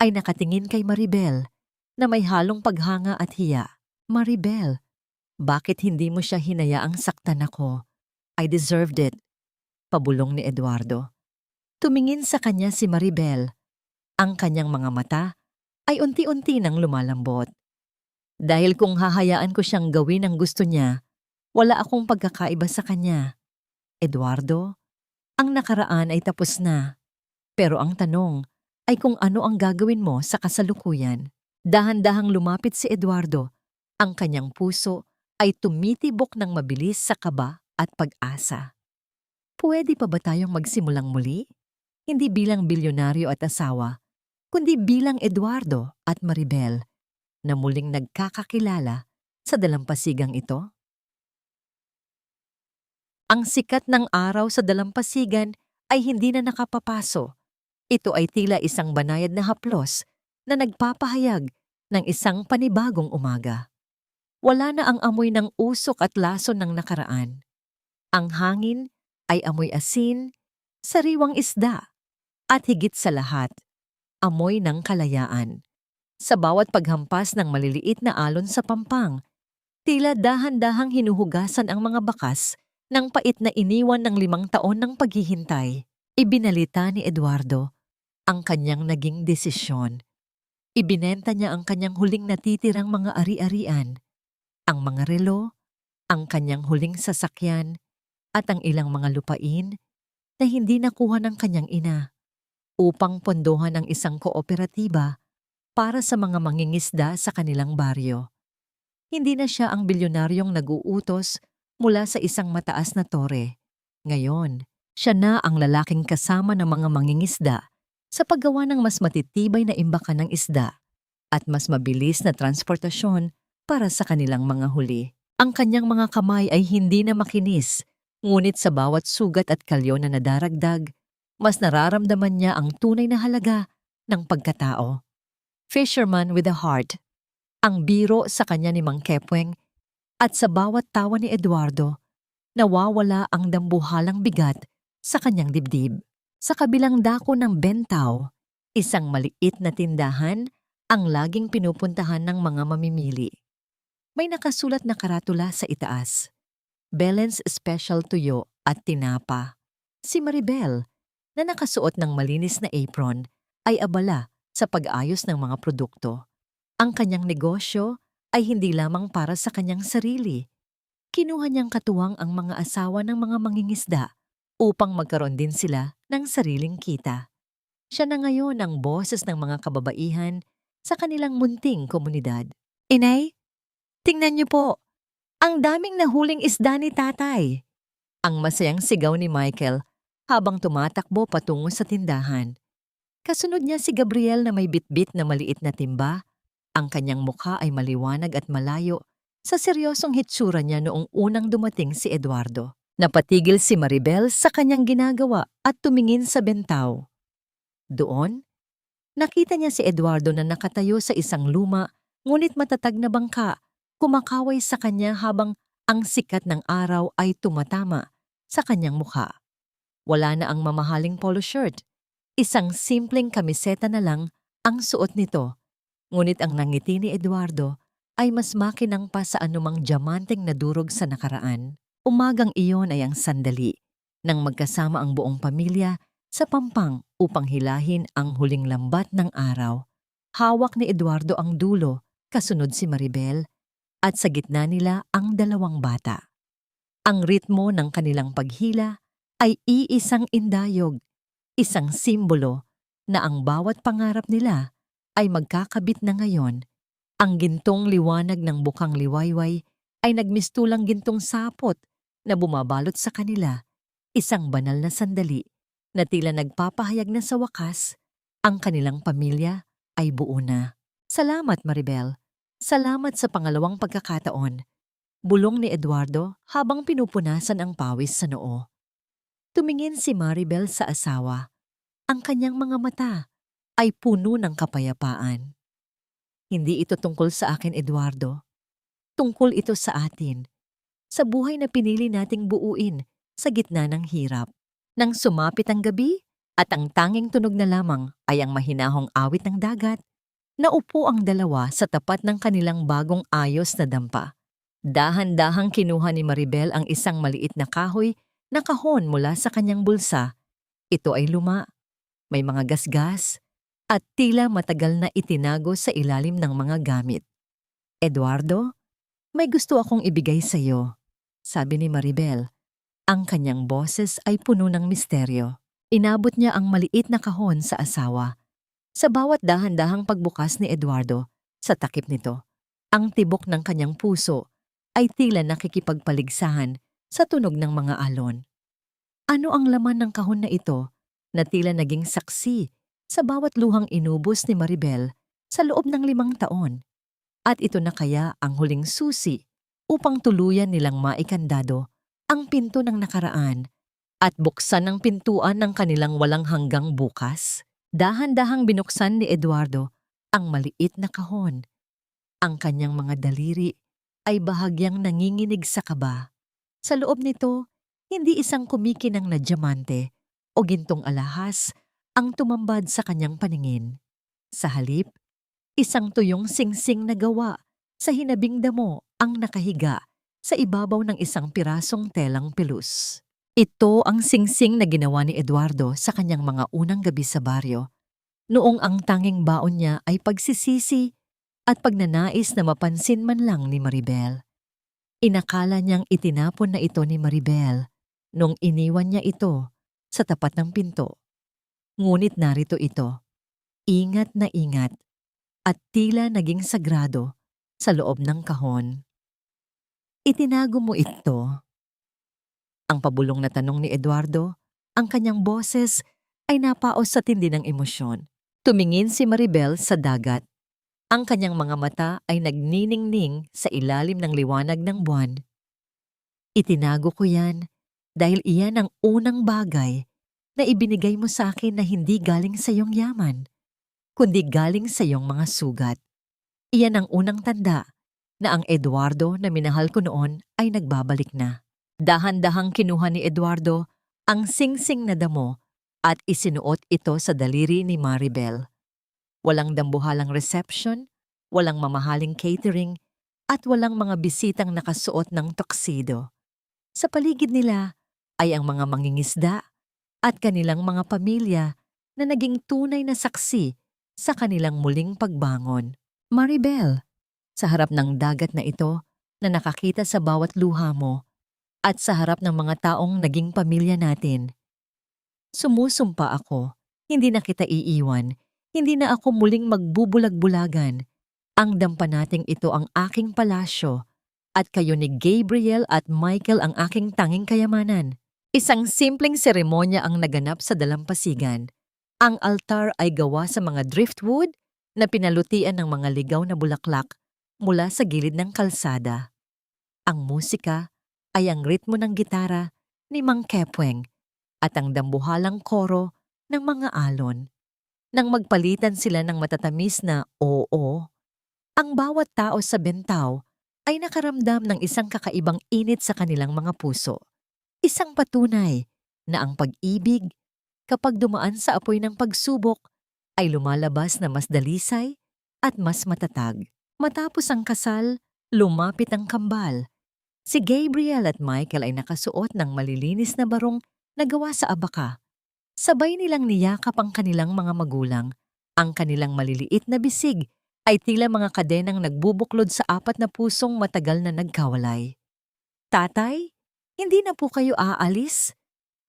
ay nakatingin kay Maribel na may halong paghanga at hiya. Maribel, bakit hindi mo siya hinayaang saktan ako? I deserved it. Pabulong ni Eduardo. Tumingin sa kanya si Maribel. Ang kanyang mga mata ay unti-unti nang lumalambot. Dahil kung hahayaan ko siyang gawin ang gusto niya, wala akong pagkakaiba sa kanya. Eduardo, ang nakaraan ay tapos na. Pero ang tanong ay kung ano ang gagawin mo sa kasalukuyan. Dahan-dahang lumapit si Eduardo. Ang kanyang puso ay tumitibok ng mabilis sa kaba at pag-asa. Pwede pa ba tayong magsimulang muli? Hindi bilang bilyonaryo at asawa, kundi bilang Eduardo at Maribel. na muling nagkakakilala sa dalampasigang ito? Ang sikat ng araw sa dalampasigan ay hindi na nakapapaso. Ito ay tila isang banayad na haplos na nagpapahayag ng isang panibagong umaga. Wala na ang amoy ng usok at lason ng nakaraan. Ang hangin ay amoy asin, sariwang isda, at higit sa lahat, amoy ng kalayaan. Sa bawat paghampas ng maliliit na alon sa pampang, tila dahan-dahang hinuhugasan ang mga bakas ng pait na iniwan ng 5 taon ng paghihintay. Ibinalita ni Eduardo ang kanyang naging desisyon. Ibinenta niya ang kanyang huling natitirang mga ari-arian, ang mga relo, ang kanyang huling sasakyan, at ang ilang mga lupain na hindi nakuha ng kanyang ina upang pondohan ang isang kooperatiba para sa mga mangingisda sa kanilang baryo. Hindi na siya ang bilyonaryong nag-uutos mula sa isang mataas na tore. Ngayon, siya na ang lalaking kasama ng mga mangingisda sa paggawa ng mas matitibay na imbakan ng isda at mas mabilis na transportasyon para sa kanilang mga huli. Ang kanyang mga kamay ay hindi na makinis, ngunit sa bawat sugat at kalyo na nadaragdag, mas nararamdaman niya ang tunay na halaga ng pagkatao. Fisherman with a heart, ang biro sa kanya ni Mang Kepweng, at sa bawat tawa ni Eduardo, nawawala ang dambuhalang bigat sa kanyang dibdib. Sa kabilang dako ng Bentaw, isang maliit na tindahan ang laging pinupuntahan ng mga mamimili. May nakasulat na karatula sa itaas, Belen's Special Tuyo at Tinapa. Si Maribel, na nakasuot ng malinis na apron, ay abala sa pag-ayos ng mga produkto. Ang kanyang negosyo ay hindi lamang para sa kanyang sarili. Kinuha niyang katuwang ang mga asawa ng mga mangingisda upang magkaroon din sila ng sariling kita. Siya na ngayon ang boses ng mga kababaihan sa kanilang munting komunidad. Inay, tingnan niyo po, ang daming nahuling isda ni tatay. Ang masayang sigaw ni Michael habang tumatakbo patungo sa tindahan. Kasunod niya si Gabriel na may bitbit na maliit na timba. Ang kanyang mukha ay maliwanag at malayo sa seryosong hitsura niya noong unang dumating si Eduardo. Napatigil si Maribel sa kanyang ginagawa at tumingin sa Bentaw. Doon, nakita niya si Eduardo na nakatayo sa isang luma ngunit matatag na bangka, kumakaway sa kanya habang ang sikat ng araw ay tumatama sa kanyang mukha. Wala na ang mamahaling polo shirt. Isang simpleng kamiseta na lang ang suot nito. Ngunit ang nangiti ni Eduardo ay mas makinang pa sa anumang diamanteng nadurog sa nakaraan. Umagang iyon ay ang sandali nang magkasama ang buong pamilya sa pampang upang hilahin ang huling lambat ng araw. Hawak ni Eduardo ang dulo, kasunod si Maribel, at sa gitna nila ang 2 bata. Ang ritmo ng kanilang paghila ay iisang indayog, isang simbolo na ang bawat pangarap nila ay magkakabit na ngayon. Ang gintong liwanag ng bukang liwayway ay nagmistulang gintong sapot na bumabalot sa kanila, isang banal na sandali na tila nagpapahayag na sa wakas ang kanilang pamilya ay buo na. Salamat, Maribel. Salamat sa pangalawang pagkakataon. Bulong ni Eduardo habang pinupunasan ang pawis sa noo. Tumingin si Maribel sa asawa. Ang kanyang mga mata ay puno ng kapayapaan. Hindi ito tungkol sa akin, Eduardo. Tungkol ito sa atin. Sa buhay na pinili nating buuin sa gitna ng hirap. Nang sumapit ang gabi at ang tanging tunog na lamang ay ang mahinahong awit ng dagat, naupo ang dalawa sa tapat ng kanilang bagong ayos na dampa. Dahan-dahang kinuha ni Maribel ang isang maliit na kahoy na kahon mula sa kanyang bulsa. Ito ay luma, may mga gasgas, at tila matagal na itinago sa ilalim ng mga gamit. Eduardo, may gusto akong ibigay sa iyo, sabi ni Maribel. Ang kanyang boses ay puno ng misteryo. Inabot niya ang maliit na kahon sa asawa. Sa bawat dahan-dahang pagbukas ni Eduardo, sa takip nito, ang tibok ng kanyang puso ay tila nakikipagpaligsahan sa tunog ng mga alon. Ano ang laman ng kahon na ito na tila naging saksi sa bawat luhang inubos ni Maribel sa loob ng 5 taon? At ito na kaya ang huling susi upang tuluyan nilang maikandado ang pinto ng nakaraan at buksan ang pintuan ng kanilang walang hanggang bukas. Dahan-dahang binuksan ni Eduardo ang maliit na kahon. Ang kanyang mga daliri ay bahagyang nanginginig sa kaba. Sa loob nito, hindi isang kumikinang na diamante o gintong alahas ang tumambad sa kanyang paningin. Sa halip, isang tuyong singsing na gawa sa hinabing damo ang nakahiga sa ibabaw ng isang pirasong telang pelus. Ito ang singsing na ginawa ni Eduardo sa kanyang mga unang gabi sa baryo, noong ang tanging baon niya ay pagsisisi at pagnanais na mapansin man lang ni Maribel. Inakala niyang itinapon na ito ni Maribel nung iniwan niya ito sa tapat ng pinto. Ngunit narito ito, ingat na ingat at tila naging sagrado sa loob ng kahon. Itinago mo ito? Ang pabulong na tanong ni Eduardo, ang kanyang boses ay napaos sa tindi ng emosyon. Tumingin si Maribel sa dagat. Ang kanyang mga mata ay nagniningning sa ilalim ng liwanag ng buwan. Itinago ko yan dahil iyan ang unang bagay na ibinigay mo sa akin na hindi galing sa iyong yaman, kundi galing sa iyong mga sugat. Iyan ang unang tanda na ang Eduardo na minahal ko noon ay nagbabalik na. Dahan-dahang kinuha ni Eduardo ang singsing na damo at isinuot ito sa daliri ni Maribel. Walang dambuhalang reception, walang mamahaling catering, at walang mga bisitang nakasuot ng tuxedo. Sa paligid nila ay ang mga mangingisda at kanilang mga pamilya na naging tunay na saksi sa kanilang muling pagbangon. Maribel, sa harap ng dagat na ito na nakakita sa bawat luha mo, at sa harap ng mga taong naging pamilya natin. Sumusumpa ako, hindi na kita iiwan, hindi na ako muling magbubulag-bulagan. Ang dampa nating ito ang aking palasyo, at kayo ni Gabriel at Michael ang aking tanging kayamanan. Isang simpleng seremonya ang naganap sa dalampasigan. Ang altar ay gawa sa mga driftwood na pinalutian ng mga ligaw na bulaklak mula sa gilid ng kalsada. Ang musika ay ang ritmo ng gitara ni Mang Kepweng at ang dambuhalang koro ng mga alon. Nang magpalitan sila ng matatamis na oo, ang bawat tao sa bentaw ay nakaramdam ng isang kakaibang init sa kanilang mga puso. Isang patunay na ang pag-ibig, kapag dumaan sa apoy ng pagsubok, ay lumalabas na mas dalisay at mas matatag. Matapos ang kasal, lumapit ang kambal. Si Gabriel at Michael ay nakasuot ng malilinis na barong na gawa sa abaka. Sabay nilang niyakap ang kanilang mga magulang. Ang kanilang maliliit na bisig ay tila mga kadenang nagbubuklod sa apat na pusong matagal na nagkawalay. Tatay, hindi na po kayo aalis?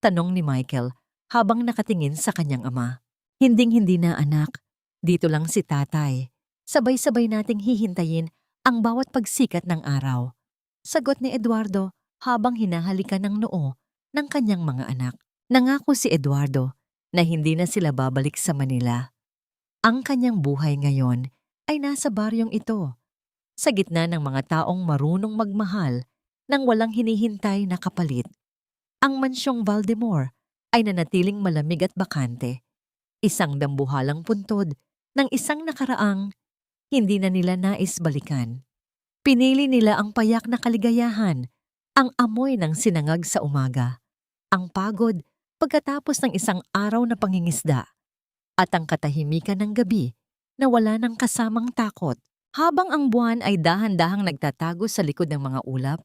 Tanong ni Michael habang nakatingin sa kanyang ama. Hinding-hindi na anak, dito lang si tatay. Sabay-sabay nating hihintayin ang bawat pagsikat ng araw. Sagot ni Eduardo habang hinahalikan ng noo ng kanyang mga anak. Nangako si Eduardo na hindi na sila babalik sa Manila. Ang kanyang buhay ngayon ay nasa baryong ito, sa gitna ng mga taong marunong magmahal nang walang hinihintay na kapalit. Ang mansyong Valdemor ay nanatiling malamig at bakante, isang dambuhalang puntod ng isang nakaraang hindi na nila nais balikan. Pinili nila ang payak na kaligayahan, ang amoy ng sinangag sa umaga, ang pagod pagkatapos ng isang araw na pangingisda, at ang katahimikan ng gabi na wala ng kasamang takot. Habang ang buwan ay dahan-dahang nagtatago sa likod ng mga ulap,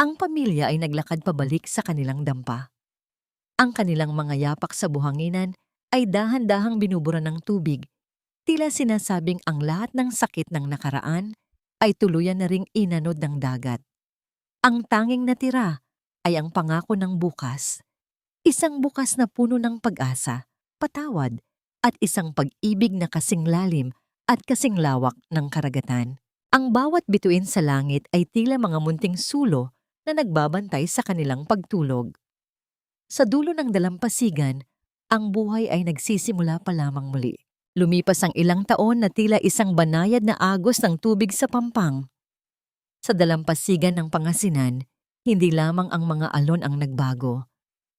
ang pamilya ay naglakad pabalik sa kanilang dampa. Ang kanilang mga yapak sa buhanginan ay dahan-dahang binubura ng tubig, tila sinasabing ang lahat ng sakit ng nakaraan ay tuluyan na ring inanod ng dagat. Ang tanging natira ay ang pangako ng bukas. Isang bukas na puno ng pag-asa, patawad, at isang pag-ibig na kasing lalim at kasing lawak ng karagatan. Ang bawat bituin sa langit ay tila mga munting sulo na nagbabantay sa kanilang pagtulog. Sa dulo ng dalampasigan, ang buhay ay nagsisimula pa lamang muli. Lumipas ang ilang taon na tila isang banayad na agos ng tubig sa pampang. Sa dalampasigan ng Pangasinan, hindi lamang ang mga alon ang nagbago.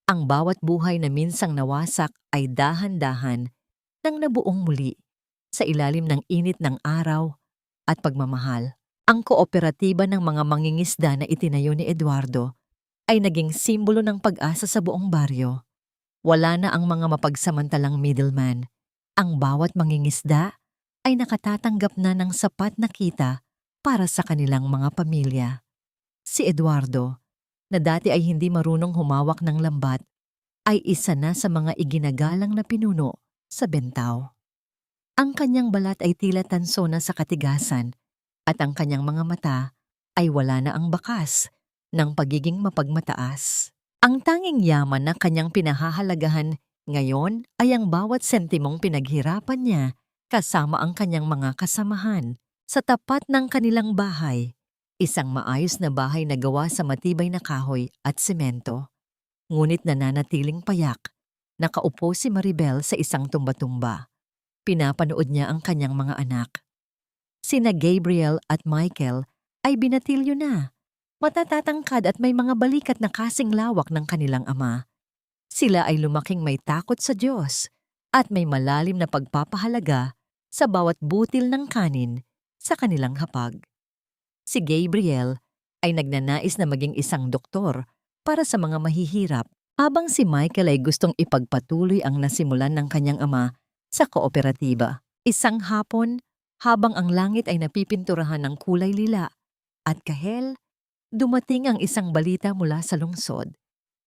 Ang bawat buhay na minsang nawasak ay dahan-dahan nang nabuong muli sa ilalim ng init ng araw at pagmamahal. Ang kooperatiba ng mga mangingisda na itinayo ni Eduardo ay naging simbolo ng pag-asa sa buong baryo. Wala na ang mga mapagsamantalang middleman. Ang bawat mangingisda ay nakatatanggap na ng sapat na kita para sa kanilang mga pamilya. Si Eduardo, na dati ay hindi marunong humawak ng lambat, ay isa na sa mga iginagalang na pinuno sa Bentao. Ang kanyang balat ay tila tanso na sa katigasan at ang kanyang mga mata ay wala na ang bakas ng pagiging mapagmataas. Ang tanging yaman na kanyang pinahahalagahan ngayon ay ang bawat sentimong pinaghirapan niya kasama ang kanyang mga kasamahan. Sa tapat ng kanilang bahay, isang maayos na bahay na gawa sa matibay na kahoy at semento. Ngunit nananatiling payak, nakaupo si Maribel sa isang tumba-tumba. Pinapanood niya ang kanyang mga anak. Sina Gabriel at Michael ay binatilyo na. Matatatangkad at may mga balikat na kasing lawak ng kanilang ama. Sila ay lumaking may takot sa Diyos at may malalim na pagpapahalaga sa bawat butil ng kanin sa kanilang hapag. Si Gabriel ay nagnanais na maging isang doktor para sa mga mahihirap, habang si Michael ay gustong ipagpatuloy ang nasimulan ng kanyang ama sa kooperatiba. Isang hapon, habang ang langit ay napipinturahan ng kulay lila at kahel, dumating ang isang balita mula sa lungsod.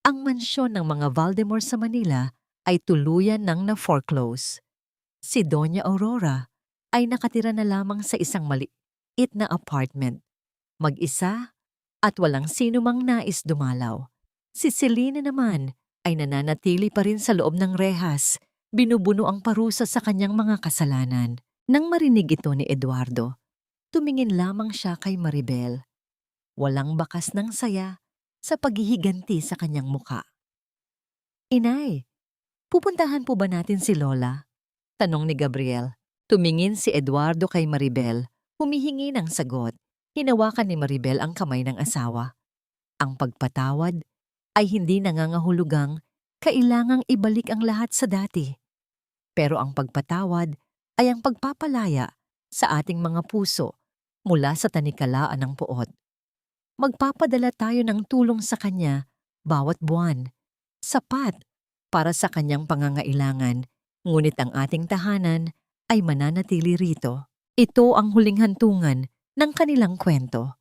Ang mansyon ng mga Valdemor sa Manila ay tuluyan ng na-foreclose. Si Doña Aurora ay nakatira na lamang sa isang maliit na apartment, mag-isa at walang sino mang nais dumalaw. Si Selena naman ay nananatili pa rin sa loob ng rehas, binubuno ang parusa sa kanyang mga kasalanan. Nang marinig ito ni Eduardo, tumingin lamang siya kay Maribel. Walang bakas ng saya sa paghihiganti sa kanyang muka. "Inay, pupuntahan po ba natin si Lola?" tanong ni Gabriel. Tumingin si Eduardo kay Maribel, humihingi ng sagot. Hinawakan ni Maribel ang kamay ng asawa. Ang pagpatawad ay hindi nangangahulugang kailangang ibalik ang lahat sa dati. Pero ang pagpatawad ay ang pagpapalaya sa ating mga puso mula sa tanikalaan ng puot. Magpapadala tayo ng tulong sa kanya bawat buwan, sapat para sa kanyang pangangailangan, ngunit ang ating tahanan ay mananatili rito. Ito ang huling hantungan ng kanilang kwento.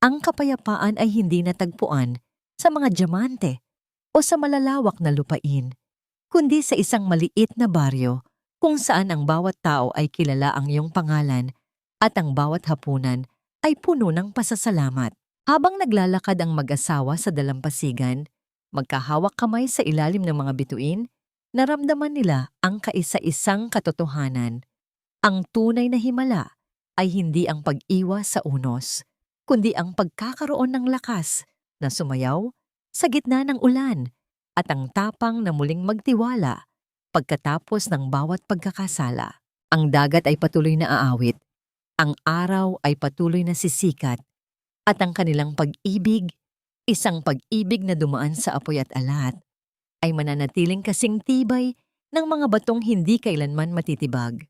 Ang kapayapaan ay hindi natagpuan sa mga diamante o sa malalawak na lupain, kundi sa isang maliit na baryo kung saan ang bawat tao ay kilala ang iyong pangalan at ang bawat hapunan ay puno ng pasasalamat. Habang naglalakad ang mag-asawa sa dalampasigan, magkahawak kamay sa ilalim ng mga bituin, naramdaman nila ang kaisa-isang katotohanan. Ang tunay na himala ay hindi ang pag-iwas sa unos, kundi ang pagkakaroon ng lakas na sumayaw sa gitna ng ulan at ang tapang na muling magtiwala pagkatapos ng bawat pagkakasala. Ang dagat ay patuloy na aawit, ang araw ay patuloy na sisikat, at ang kanilang pag-ibig, isang pag-ibig na dumaan sa apoy at alat, ay mananatiling kasing tibay ng mga batong hindi kailanman matitibag.